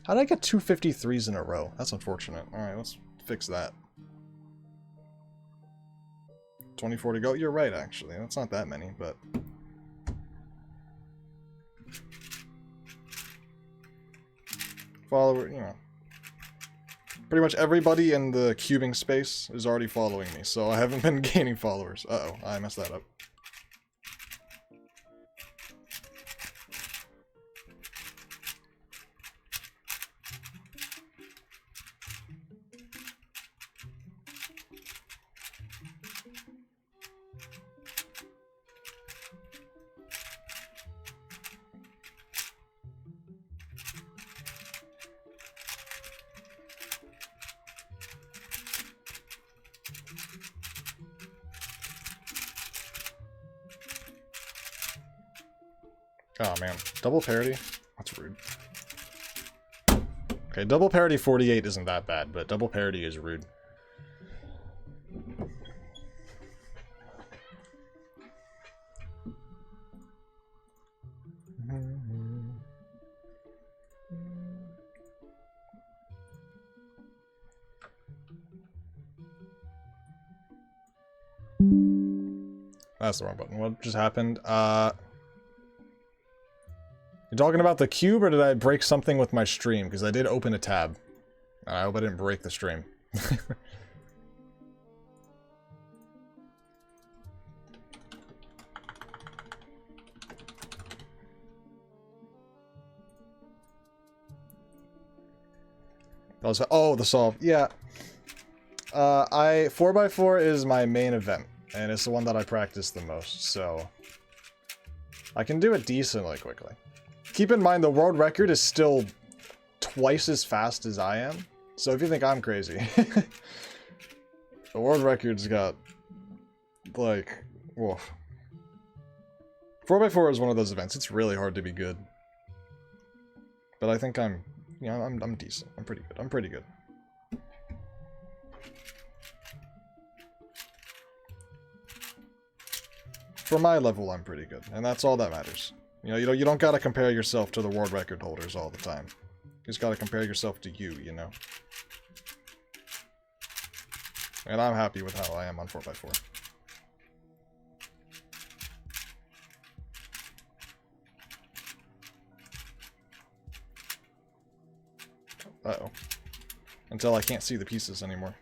How did I get 253s in a row? That's unfortunate. Alright, let's fix that. 24 to go. You're right, actually. That's not that many, but... Follower, you know. Pretty much everybody in the cubing space is already following me, so I haven't been gaining followers. Uh-oh, I messed that up. Oh man, double parity? That's rude. Okay, double parity 48 isn't that bad, but double parity is rude. That's the wrong button. What just happened? You talking about the cube, or did I break something with my stream? Because I did open a tab. I hope I didn't break the stream. Oh, the solve. Yeah. 4x4 is my main event, and it's the one that I practice the most, so I can do it decently quickly. Keep in mind, the world record is still twice as fast as I am, so if you think I'm crazy, the world record's got, like, woof. 4x4 is one of those events. It's really hard to be good, but I think I'm decent. I'm pretty good. I'm pretty good. For my level, I'm pretty good, and that's all that matters. You don't gotta compare yourself to the world record holders all the time. You just gotta compare yourself to you, you know? And I'm happy with how I am on 4x4. Uh-oh. Until I can't see the pieces anymore.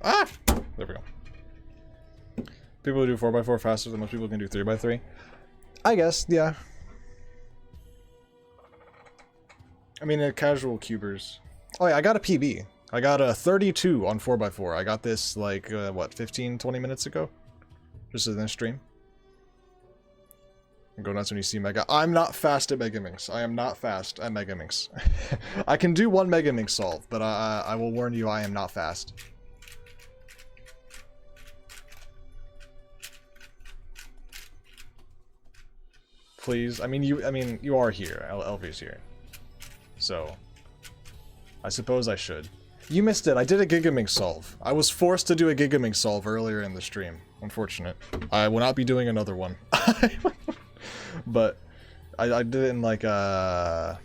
Ah! There we go. People who do 4x4 faster than most people can do 3x3. I guess, yeah. I mean, casual cubers. Oh yeah, I got a PB. I got a 32 on 4x4. I got this, like, what, 15, 20 minutes ago? Just in this stream. Go nuts when you see Mega. I'm not fast at Megaminx. I am not fast at Megaminx. I can do one Megaminx solve, but I will warn you, I am not fast. Please, I mean you are here. LV's here, so I suppose I should. You missed it. I did a Gigaminx solve. I was forced to do a Gigaminx solve earlier in the stream. Unfortunate. I will not be doing another one. But I did it in like what,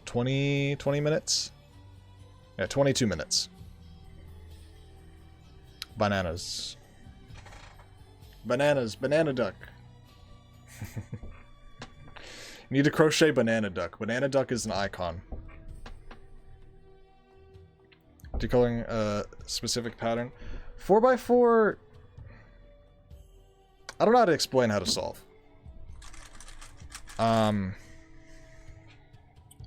20 minutes? Yeah, 22 minutes. Bananas. Bananas. Banana duck. Need to crochet banana duck. Banana duck is an icon. Decoding a specific pattern. 4x4... I don't know how to explain how to solve. So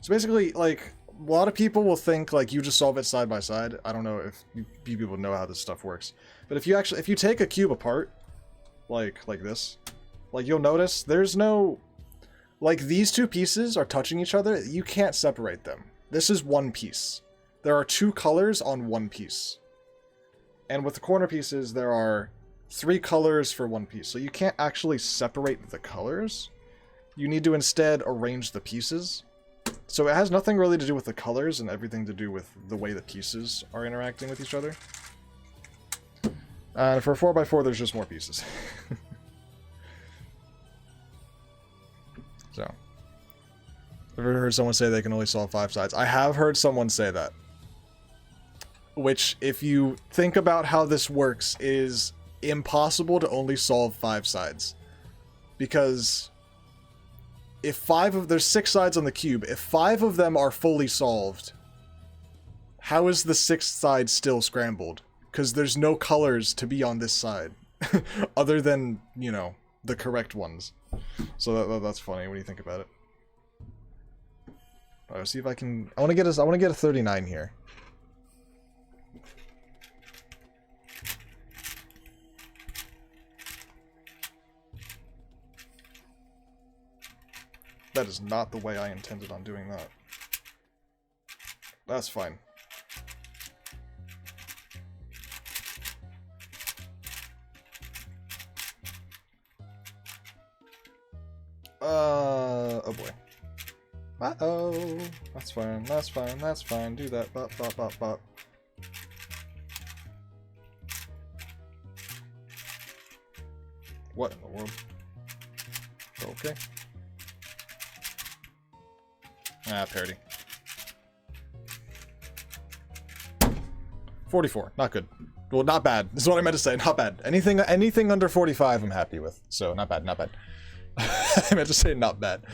basically, like, a lot of people will think, like, you just solve it side by side. I don't know if you people know how this stuff works. But if you take a cube apart, like this, like, you'll notice there's no... Like, these two pieces are touching each other. You can't separate them. This is one piece. There are two colors on one piece. And with the corner pieces, there are 3 colors for one piece. So you can't actually separate the colors. You need to instead arrange the pieces. So it has nothing really to do with the colors and everything to do with the way the pieces are interacting with each other. And for 4x4, there's just more pieces. So, I've ever heard someone say they can only solve 5 sides. I have heard someone say that. Which, if you think about how this works, is impossible to only solve 5 sides. Because if there's 6 sides on the cube, if 5 of them are fully solved, how is the 6th side still scrambled? Because there's no colors to be on this side. Other than, you know, the correct ones. So that's funny when you think about it. Alright, see if I can... I want to get a 39 here. That is not the way I intended on doing that. That's fine. Oh boy. Uh-oh. That's fine, that's fine, that's fine. Do that. Bop, bop, bop, bop. What in the world? Okay. Ah, parody. 44. Not good. Well, not bad. This is what I meant to say. Not bad. Anything under 45 I'm happy with. So, not bad, not bad. I meant to say not bad.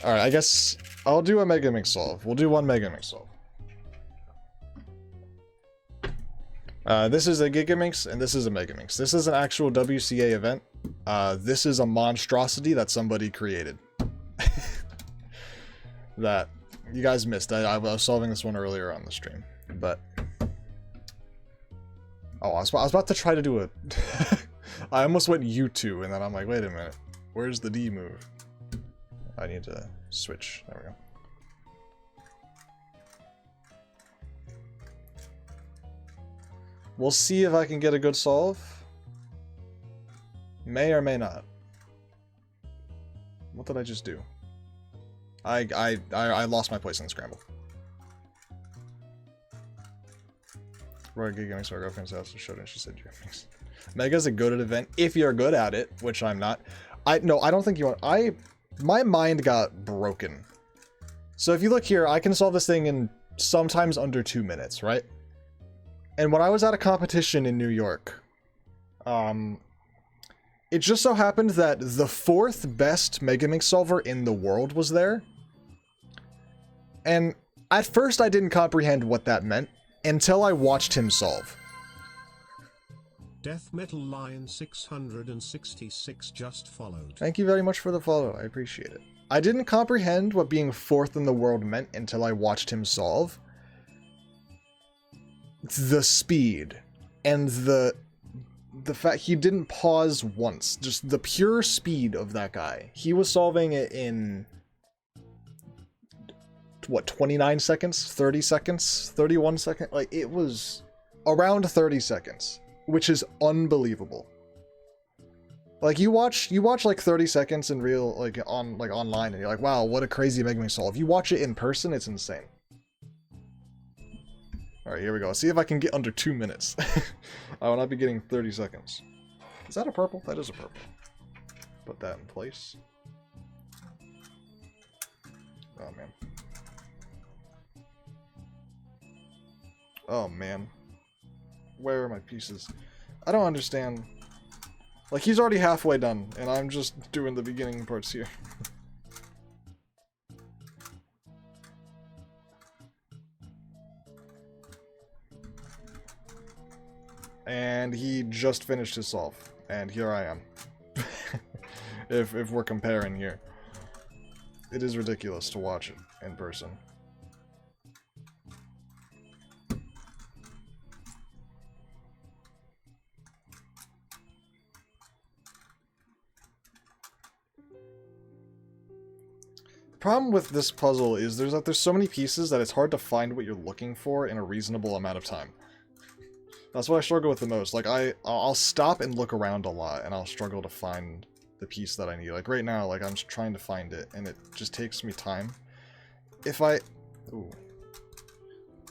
Alright, I guess I'll do a Mega Mix solve. We'll do one Mega Mix solve. This is a Gigaminx, and this is a Megaminx. This is an actual WCA event. This is a monstrosity that somebody created. That you guys missed. I was solving this one earlier on the stream, but... Oh, I was about to try to do a... I almost went U2, and then I'm like, wait a minute. Where's the D move? I need to switch. There we go. We'll see if I can get a good solve. May or may not. What did I just do? I lost my place in the scramble. We're at Gigaminx to our girlfriend's house and showed her and she said Gigaminx. Mega's a good at event if you're good at it, which I'm not. No, I don't think you want. My mind got broken. So if you look here, I can solve this thing in sometimes under 2 minutes, right? And when I was at a competition in New York, it just so happened that the 4th best Megaminx solver in the world was there. And at first I didn't comprehend what that meant until I watched him solve. Death Metal Lion 666 just followed. Thank you very much for the follow. I appreciate it. I didn't comprehend what being 4th in the world meant until I watched him solve. The speed and the fact he didn't pause once. Just the pure speed of that guy. He was solving it in what, 29 seconds, 30 seconds, 31 seconds. Like, it was around 30 seconds, which is unbelievable. Like, you watch like 30 seconds in real, like online, and you're like, wow, what a crazy Megaminx solve. You watch it in person, it's insane. Alright, here we go. Let's see if I can get under 2 minutes. I will not be getting 30 seconds. Is that a purple? That is a purple. Put that in place. Oh, man. Oh, man. Where are my pieces? I don't understand. Like, he's already halfway done, and I'm just doing the beginning parts here. And he just finished his solve, and here I am. if we're comparing here. It is ridiculous to watch it in person. The problem with this puzzle is there's so many pieces that it's hard to find what you're looking for in a reasonable amount of time. That's what I struggle with the most. Like, I'll stop and look around a lot, and I'll struggle to find the piece that I need. Like, right now, like, I'm just trying to find it, and it just takes me time. If I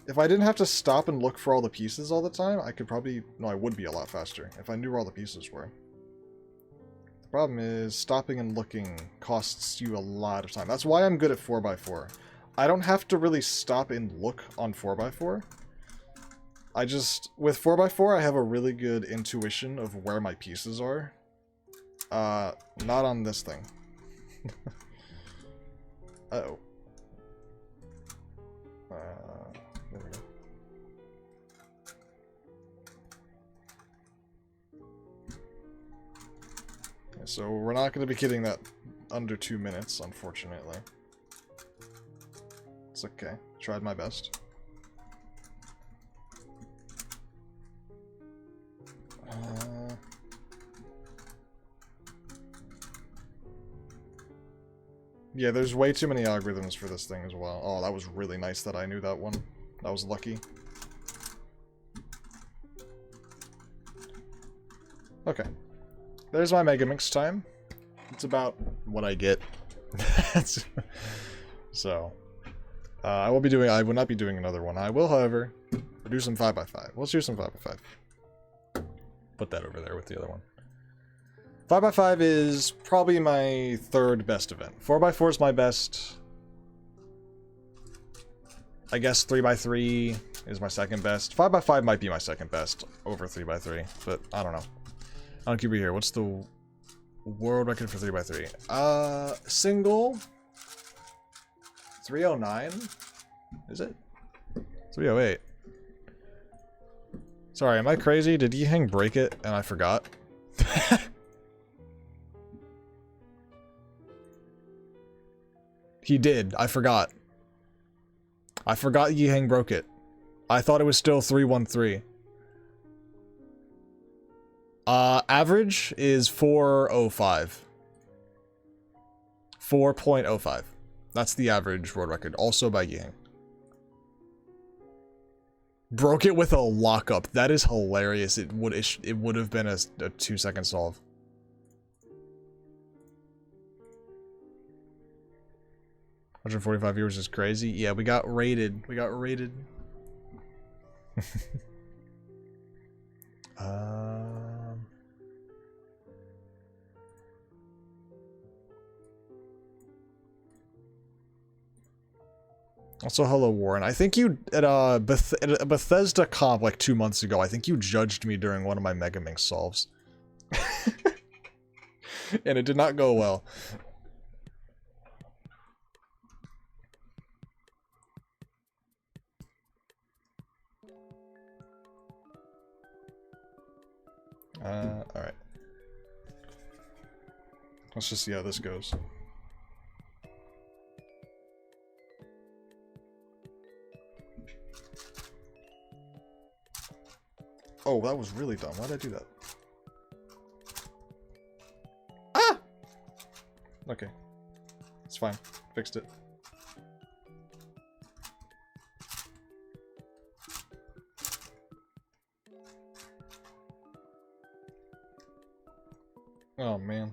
didn't have to stop and look for all the pieces all the time, I could probably... No, I would be a lot faster if I knew where all the pieces were. The problem is, stopping and looking costs you a lot of time. That's why I'm good at 4x4. I don't have to really stop and look on 4x4. With 4x4, I have a really good intuition of where my pieces are. Not on this thing. Uh-oh. There we go. Okay, so we're not going to be getting that under 2 minutes, unfortunately. It's okay. Tried my best. Yeah, there's way too many algorithms for this thing as well. Oh, that was really nice that I knew that one. That was lucky. Okay. There's my Megamix time. It's about what I get. So, I will not be doing another one. I will, however, do some 5x5. Let's do some 5x5. Put that over there with the other one. 5x5 is probably my third best event. 4x4 is my best. I guess 3x3 is my second best. 5x5 might be my second best over 3x3, but I don't know. I'll keep it here. What's the world record for 3x3? Single 309? Is it? 308. Sorry, am I crazy? Did Yiheng break it and I forgot? He did. I forgot. I forgot Yiheng broke it. I thought it was still 313. Average is 405. 4.05. That's the average world record, also by Yiheng. Broke it with a lockup. That is hilarious. It would have been a 2-second solve. $145 viewers is crazy. Yeah, we got rated. We got rated. Also, hello, Warren. I think you, at a Bethesda comp like 2 months ago, I think you judged me during one of my Megaminx solves. And it did not go well. Alright. Let's just see how this goes. Oh, that was really dumb. Why did I do that? Ah! Okay. It's fine. Fixed it. Oh, man.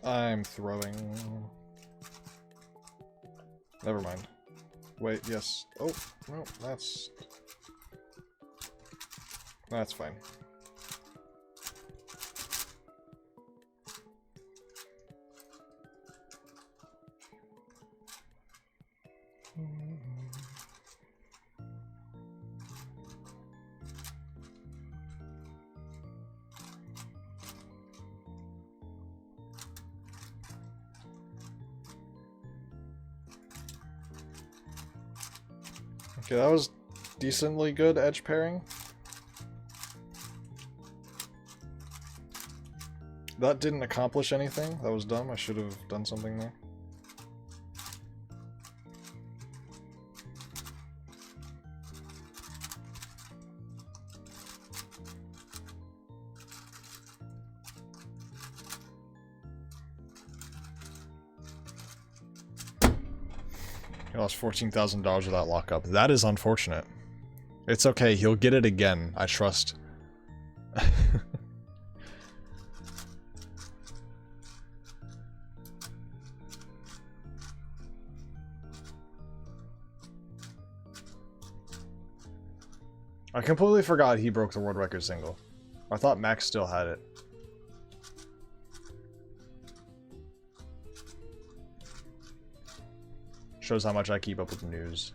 I'm throwing... Never mind. Wait, yes. Oh, no, that's fine. Okay, that was decently good edge pairing. That didn't accomplish anything. That was dumb. I should have done something there. He lost $14,000 without lockup. That is unfortunate. It's okay. He'll get it again. I trust. I completely forgot he broke the world record single. I thought Max still had it. Shows how much I keep up with the news.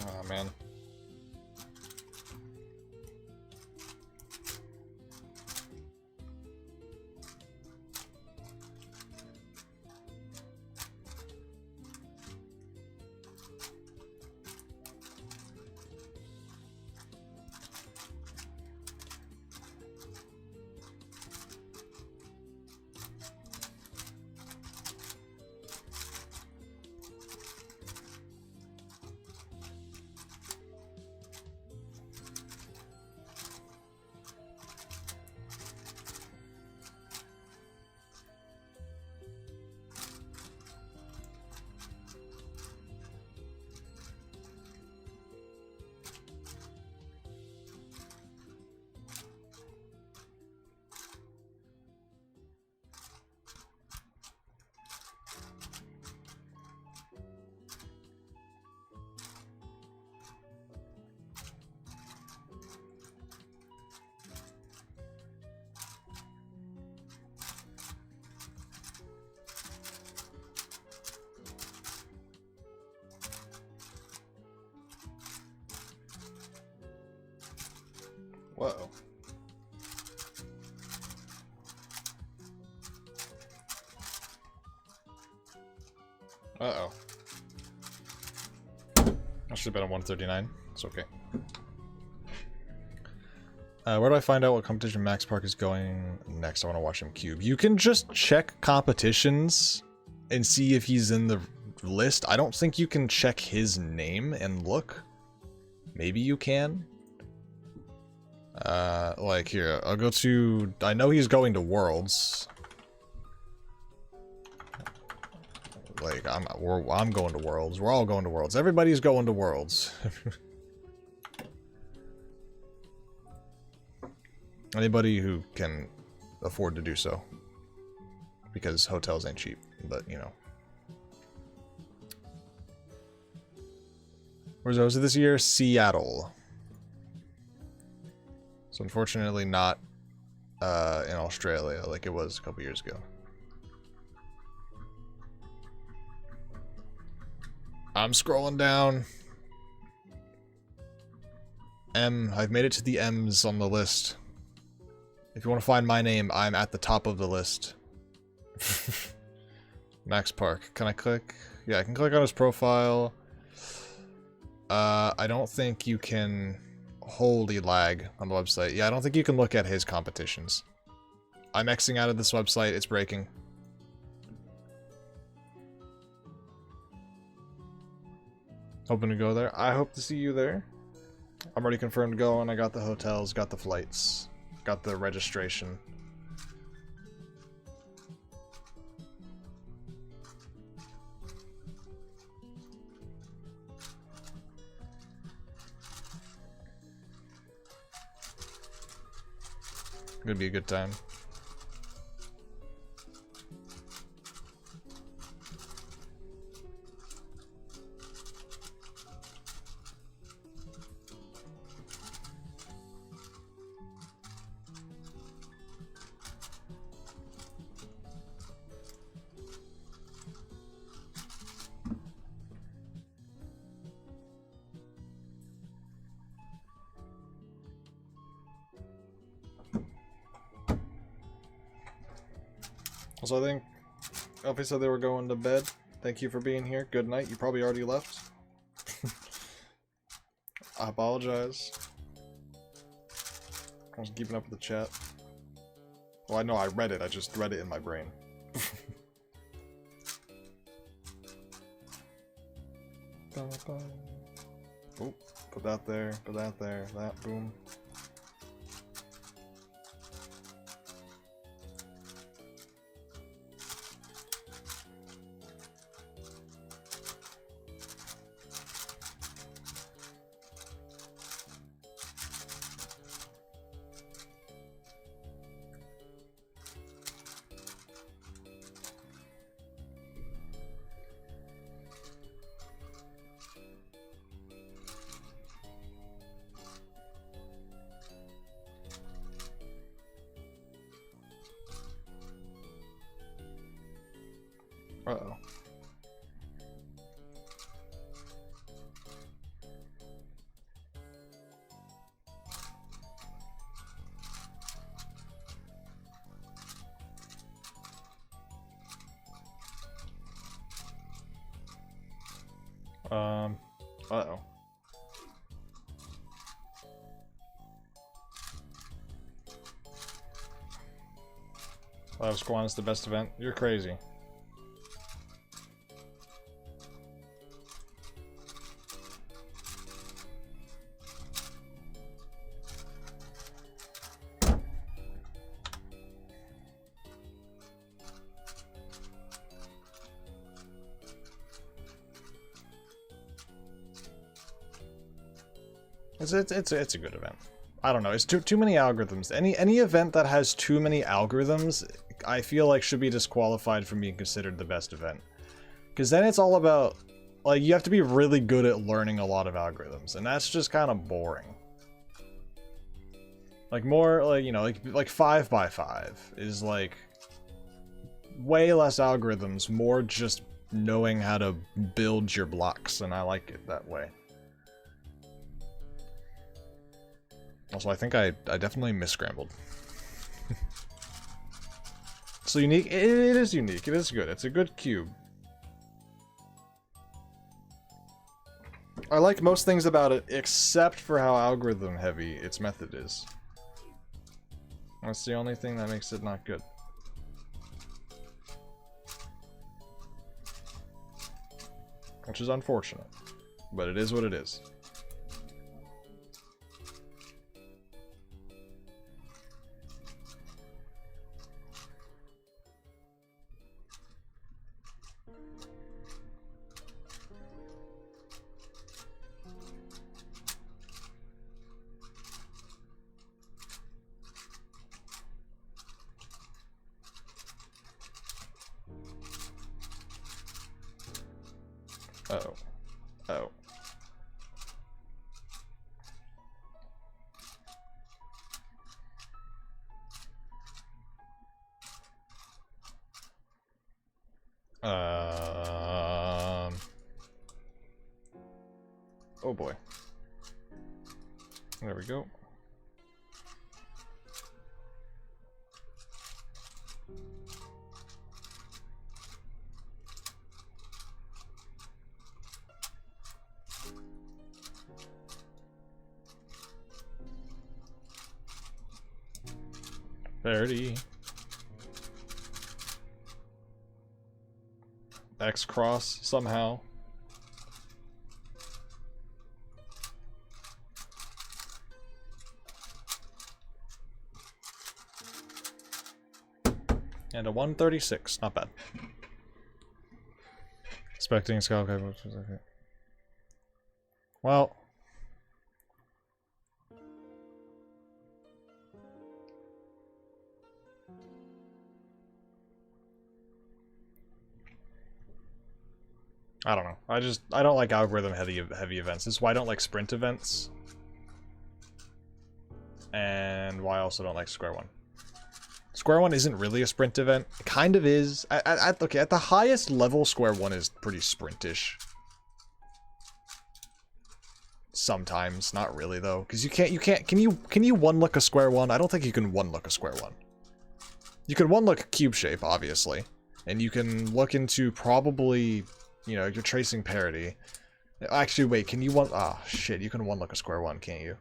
Oh man. Whoa. Uh-oh. I should have been a 139. It's okay. Where do I find out what competition Max Park is going next? I want to watch him cube. You can just check competitions and see if he's in the list. I don't think you can check his name and look. Maybe you can. Like here, I'll go to... I know he's going to Worlds. Like, I'm going to Worlds. We're all going to Worlds. Everybody's going to Worlds. Anybody who can afford to do so. Because hotels ain't cheap, but, you know. Where's those this year? Seattle. So unfortunately not in Australia like it was a couple years ago. I'm scrolling down. M. I've made it to the M's on the list. If you want to find my name, I'm at the top of the list. Max Park. Can I click? Yeah, I can click on his profile. I don't think you can... Holy lag on the website. Yeah, I don't think you can look at his competitions. I'm Xing out of this website. It's breaking. Hoping to go there. I hope to see you there. I'm already confirmed to go, and I got the hotels, got the flights, got the registration. Gonna be a good time. So I think Elfie said they were going to bed. Thank you for being here. Good night. You probably already left. I apologize. I wasn't keeping up with the chat. Well, I know I read it. I just read it in my brain. Oh, put that there. Put that there. That. Boom. Uh-oh. Squan is the best event. You're crazy. It's a good event. I don't know. It's too many algorithms. Any event that has too many algorithms, I feel like should be disqualified from being considered the best event. Because then it's all about, like, you have to be really good at learning a lot of algorithms, and that's just kind of boring. Like more like, you know, like 5x5 is like way less algorithms, more just knowing how to build your blocks, and I like it that way. Also, I think I definitely misscrambled. So unique, it is unique, it is good, it's a good cube. I like most things about it, except for how algorithm heavy its method is. That's the only thing that makes it not good. Which is unfortunate, but it is what it is. Uh-oh. Uh-oh. Oh boy. There we go. Verity. X cross somehow. And a 136, not bad. Expecting Skull. Okay. Well. I don't know. I don't like algorithm heavy events. This is why I don't like sprint events. And why I also don't like Square One. Square One isn't really a sprint event. It kind of is. Okay, at the highest level, Square One is pretty sprintish. Sometimes, not really though, because can you one look a Square One? I don't think you can one look a Square One. You can one look cube shape, obviously, and you can look into probably, you know, you're tracing parity. Actually, wait, can you one? Ah, oh, shit, you can one look a Square One, can't you?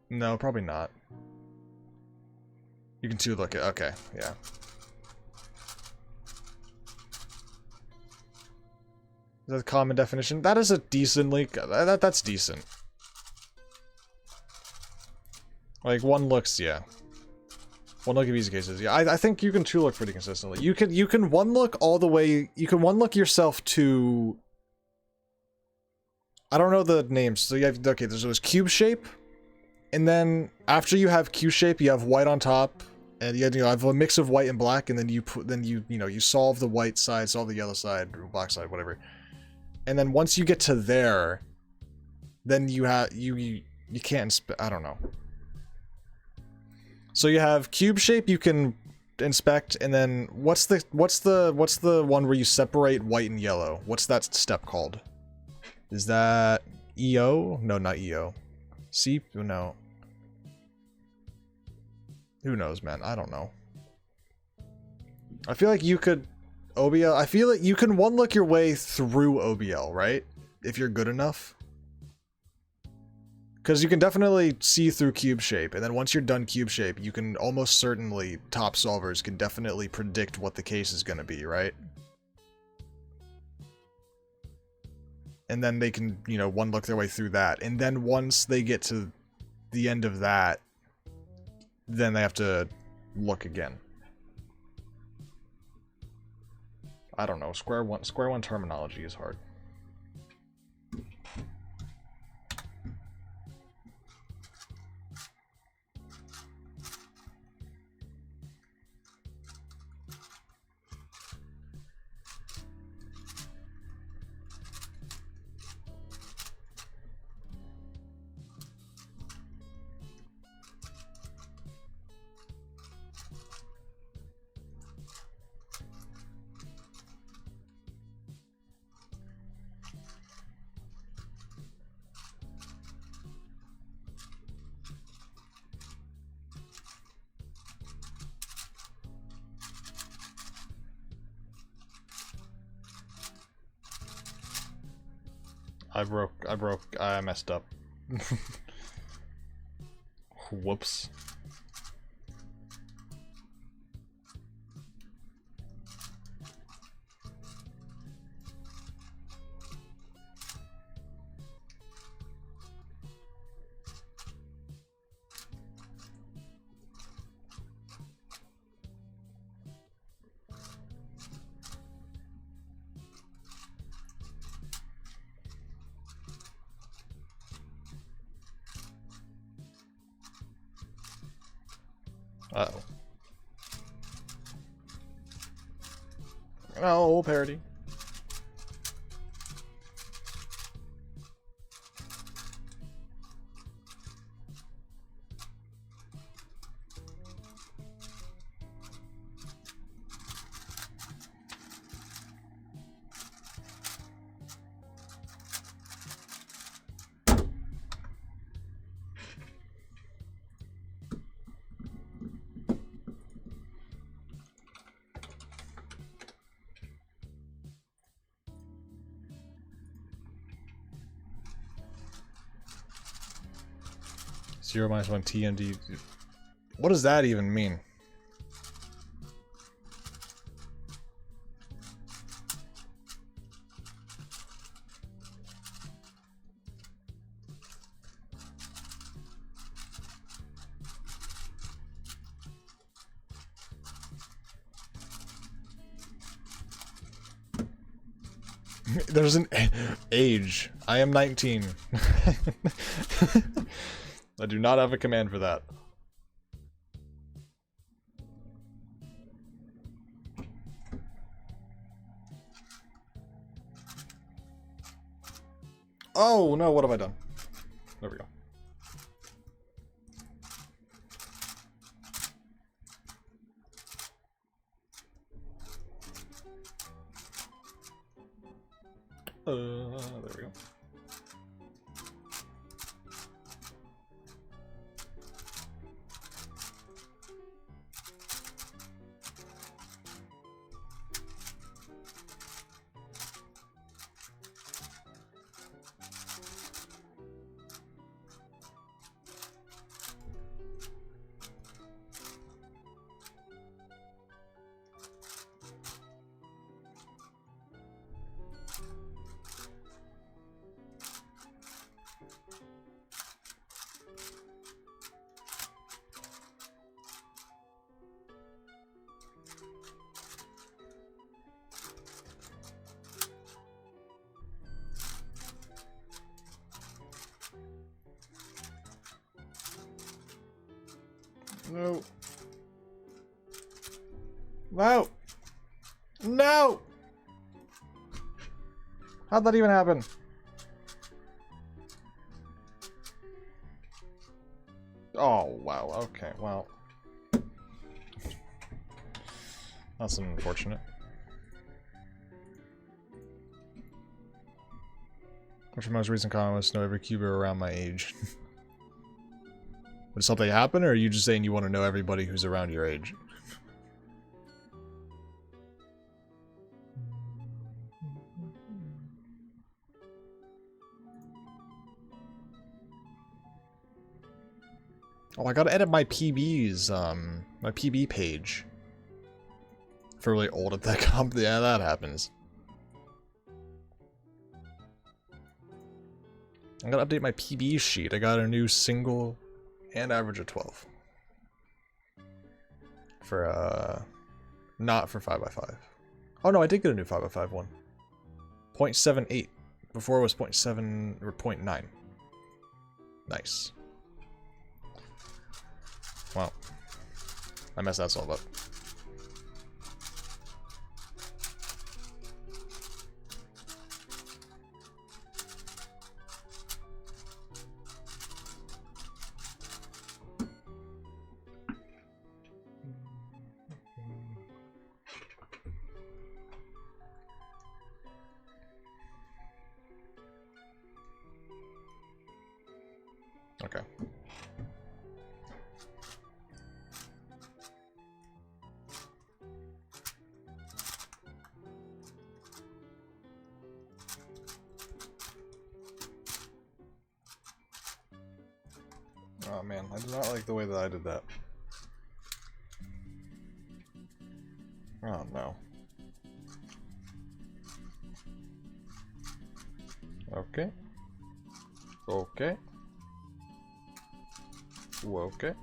No, probably not. You can two look it. Okay, yeah. Is that a common definition? That is a decently... That's decent. Like, one looks, yeah. One look of easy cases, yeah. I think you can two look pretty consistently. You can one look all the way... You can one look yourself to... I don't know the names. So you have... Okay, there's cube shape. And then, after you have cube shape, you have white on top. And you have a mix of white and black. And then you solve the white side, solve the yellow side, or black side, whatever. And then once you get to there, then you have you can't I don't know. So you have cube shape you can inspect, and then what's the one where you separate white and yellow? What's that step called? Is that EO? No, not EO. C? No. Who knows, man? I don't know. I feel like you could... OBL... I feel like you can one-look your way through OBL, right? If you're good enough. Because you can definitely see through cube shape, and then once you're done cube shape, you can almost certainly... Top solvers can definitely predict what the case is going to be, right? And then they can, you know, one-look their way through that. And then once they get to the end of that, then they have to look again. I don't know. Square one terminology is hard. I messed up. Whoops. Uh-oh. Oh, parody. Zero minus one TMD. What does that even mean? There's an age. I am 19. I do not have a command for that. Oh no, what have I done? There we go. There we go. No. No. No. How'd that even happen? Oh, wow. Okay, well. That's unfortunate. What's your most recent comment was to know every cuber around my age? Would something happen, or are you just saying you want to know everybody who's around your age? Oh, I gotta edit my PBs, my PB page. For really old at that comp, yeah, that happens. I gotta update my PB sheet. I got a new single and average of 12. For, not for 5x5. Oh no, I did get a new 5x5 one. 0.78. Before it was 0.7 or 0.9. Nice. Wow. I messed that solve up. Okay. Oh man, I do not like the way that I did that. Oh no. Okay. Okay. Okay.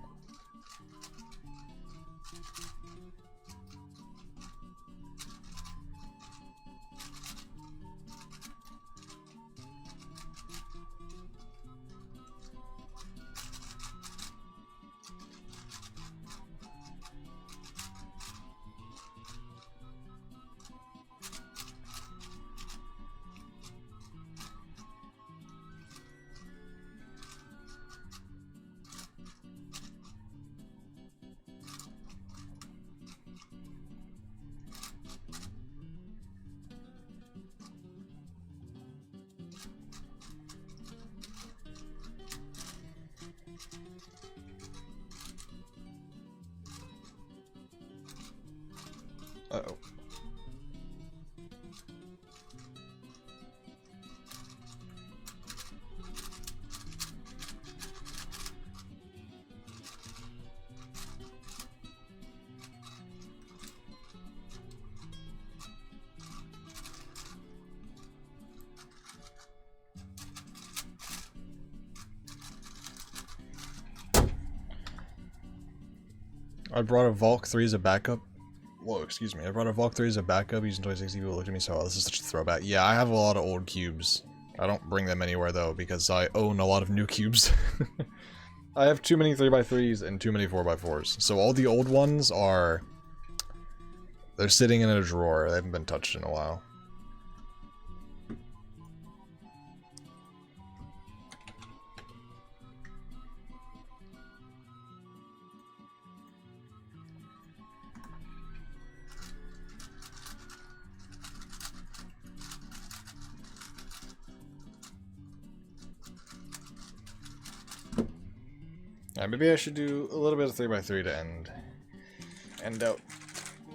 Uh-oh. I brought a Valk 3 as a backup. Whoa, excuse me. I brought a Valk 3 as a backup using 2060. People looked at me so, oh, this is such a throwback. Yeah, I have a lot of old cubes. I don't bring them anywhere though because I own a lot of new cubes. I have too many 3x3s and too many 4x4s. So all the old ones are... they're sitting in a drawer. They haven't been touched in a while. Yeah, maybe I should do a little bit of 3x3 to end out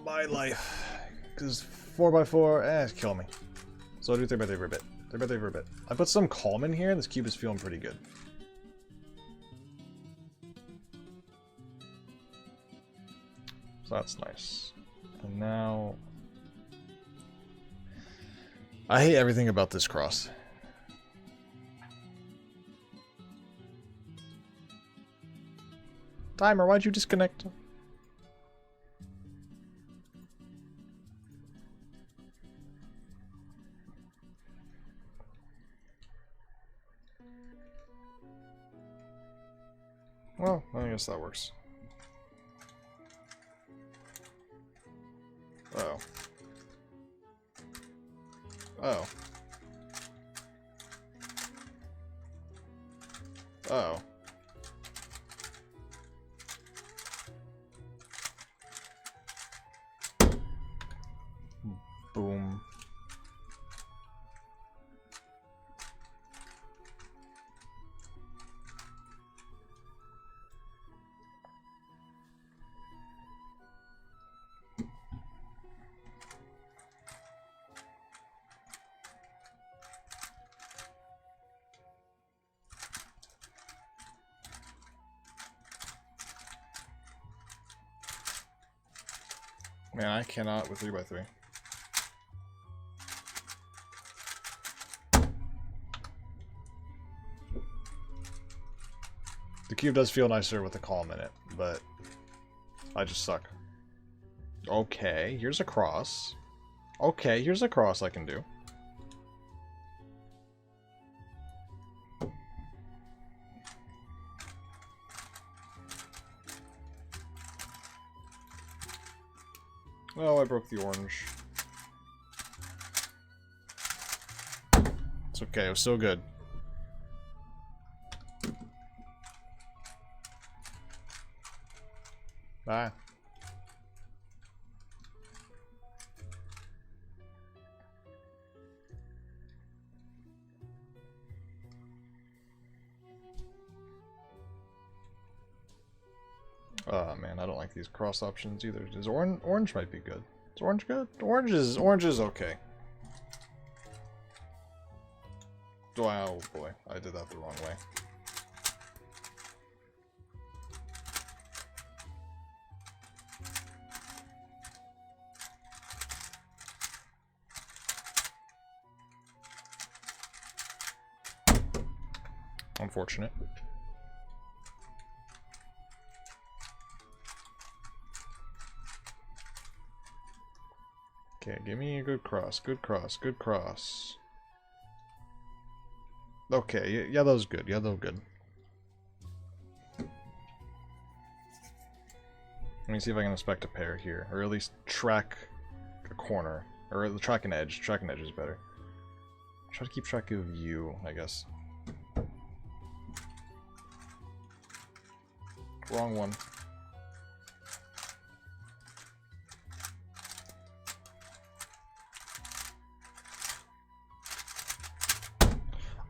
my life. Because 4x4, it's killing me. So I'll do 3x3 for a bit. 3x3 for a bit. I put some calm in here, and this cube is feeling pretty good. So that's nice. And now... I hate everything about this cross. Timer, why'd you disconnect? Well, I guess that works. Uh-oh. Uh-oh. Uh-oh. Boom. Man, I cannot with 3x3. The cube does feel nicer with the column in it, but I just suck. Okay, here's a cross. Okay, here's a cross I can do. Oh, I broke the orange. It's okay, it was so good. Bye. Oh man, I don't like these cross options either. Does orange might be good. Is orange good? Orange is okay. Oh boy, I did that the wrong way. Unfortunate. Okay, give me a good cross, good cross, good cross. Okay, yellow's good, yellow good. Let me see if I can inspect a pair here, or at least track a corner, or track an edge. Track an edge is better. Try to keep track of you, I guess. Wrong one.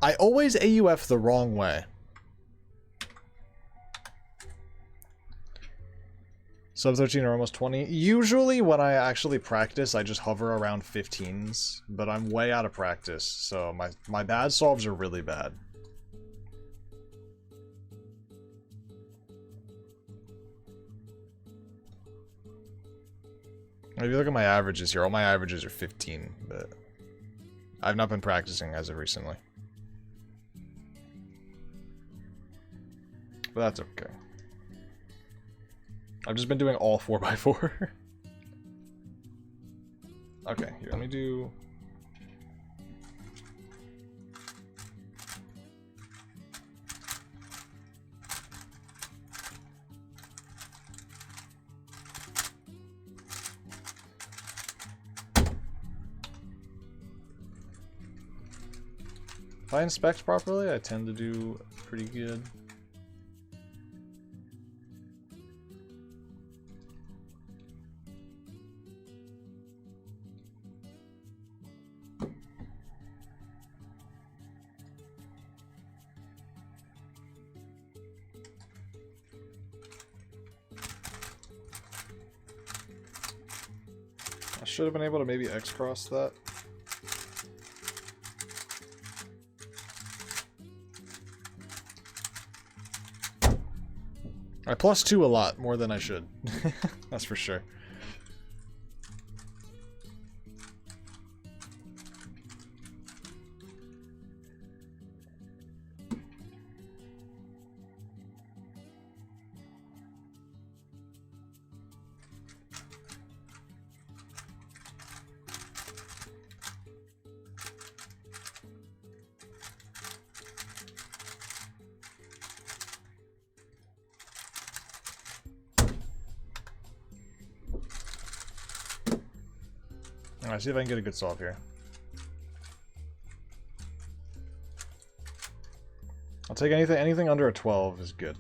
I always AUF the wrong way. Sub 13 or almost 20. Usually when I actually practice, I just hover around 15s, but I'm way out of practice, so my bad solves are really bad. If you look at my averages here, all my averages are 15, but I've not been practicing as of recently. But that's okay. I've just been doing all 4x4. Okay, here, let me do... If I inspect properly, I tend to do pretty good. I should have been able to maybe X-cross that. I +2 a lot, more than I should. That's for sure. Alright, see if I can get a good solve here. I'll take anything under a 12 is good.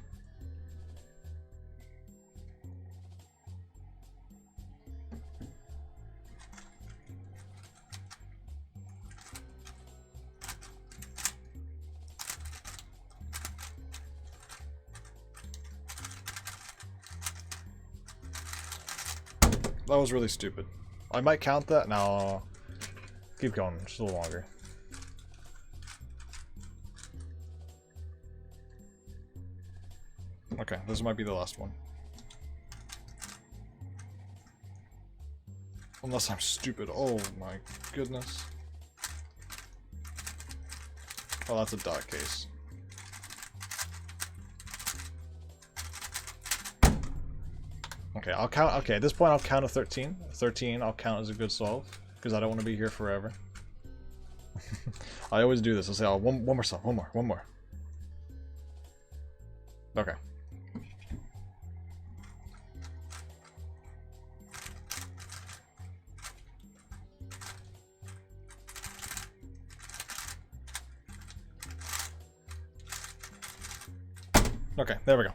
That was really stupid. I might count that. No. Keep going. Just a little longer. Okay, this might be the last one. Unless I'm stupid. Oh my goodness. Oh, that's a dot case. Okay, I'll count. Okay, at this point, I'll count a 13. 13, I'll count as a good solve because I don't want to be here forever. I always do this. I'll say, oh, one more solve. One more. Okay. Okay, there we go.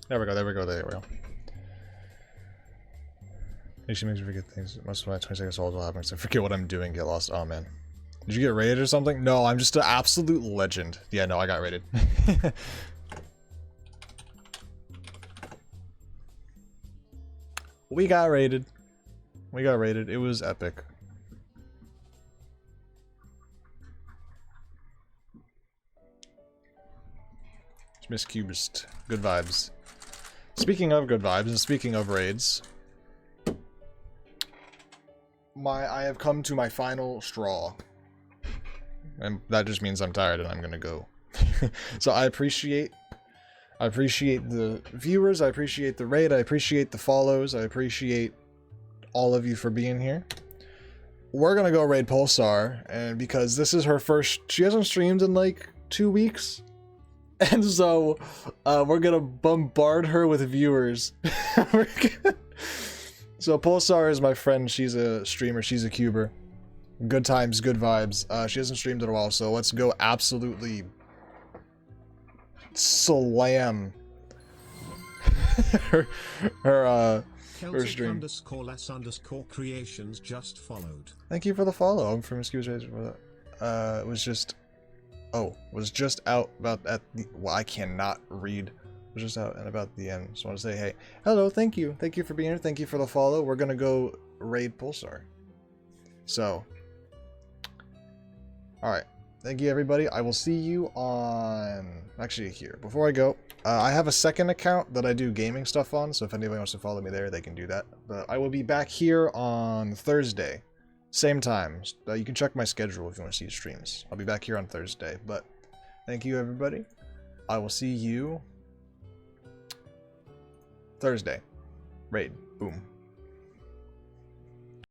There we go. She makes me forget things. Most of my 20 seconds all will happen. So I forget what I'm doing, get lost. Oh man. Did you get raided or something? No, I'm just an absolute legend. Yeah, no, I got raided. We got raided. It was epic. Miss Cubist. Good vibes. Speaking of good vibes and speaking of raids, I have come to my final straw. And that just means I'm tired and I'm gonna go. So I appreciate the viewers, I appreciate the raid, I appreciate the follows, I appreciate all of you for being here. We're gonna go raid Pulsar, and because this is her first, she hasn't streamed in like 2 weeks. And so, we're gonna bombard her with viewers. So Pulsar is my friend, she's a streamer, she's a cuber. Good times, good vibes. She hasn't streamed in a while, so let's go absolutely slam her stream. _less_creations just followed. Thank you for the follow. I'm from Excuse it was just out about at the, well, I cannot read. It was just out and about the end. Just want to say, hey, hello, thank you for being here. Thank you for the follow. We're gonna go raid Pulsar. So, all right. Thank you, everybody. I will see you on... Actually, here. Before I go, I have a second account that I do gaming stuff on, so if anybody wants to follow me there, they can do that. But I will be back here on Thursday. Same time. You can check my schedule if you want to see streams. I'll be back here on Thursday. But thank you, everybody. I will see you Thursday. Raid. Boom.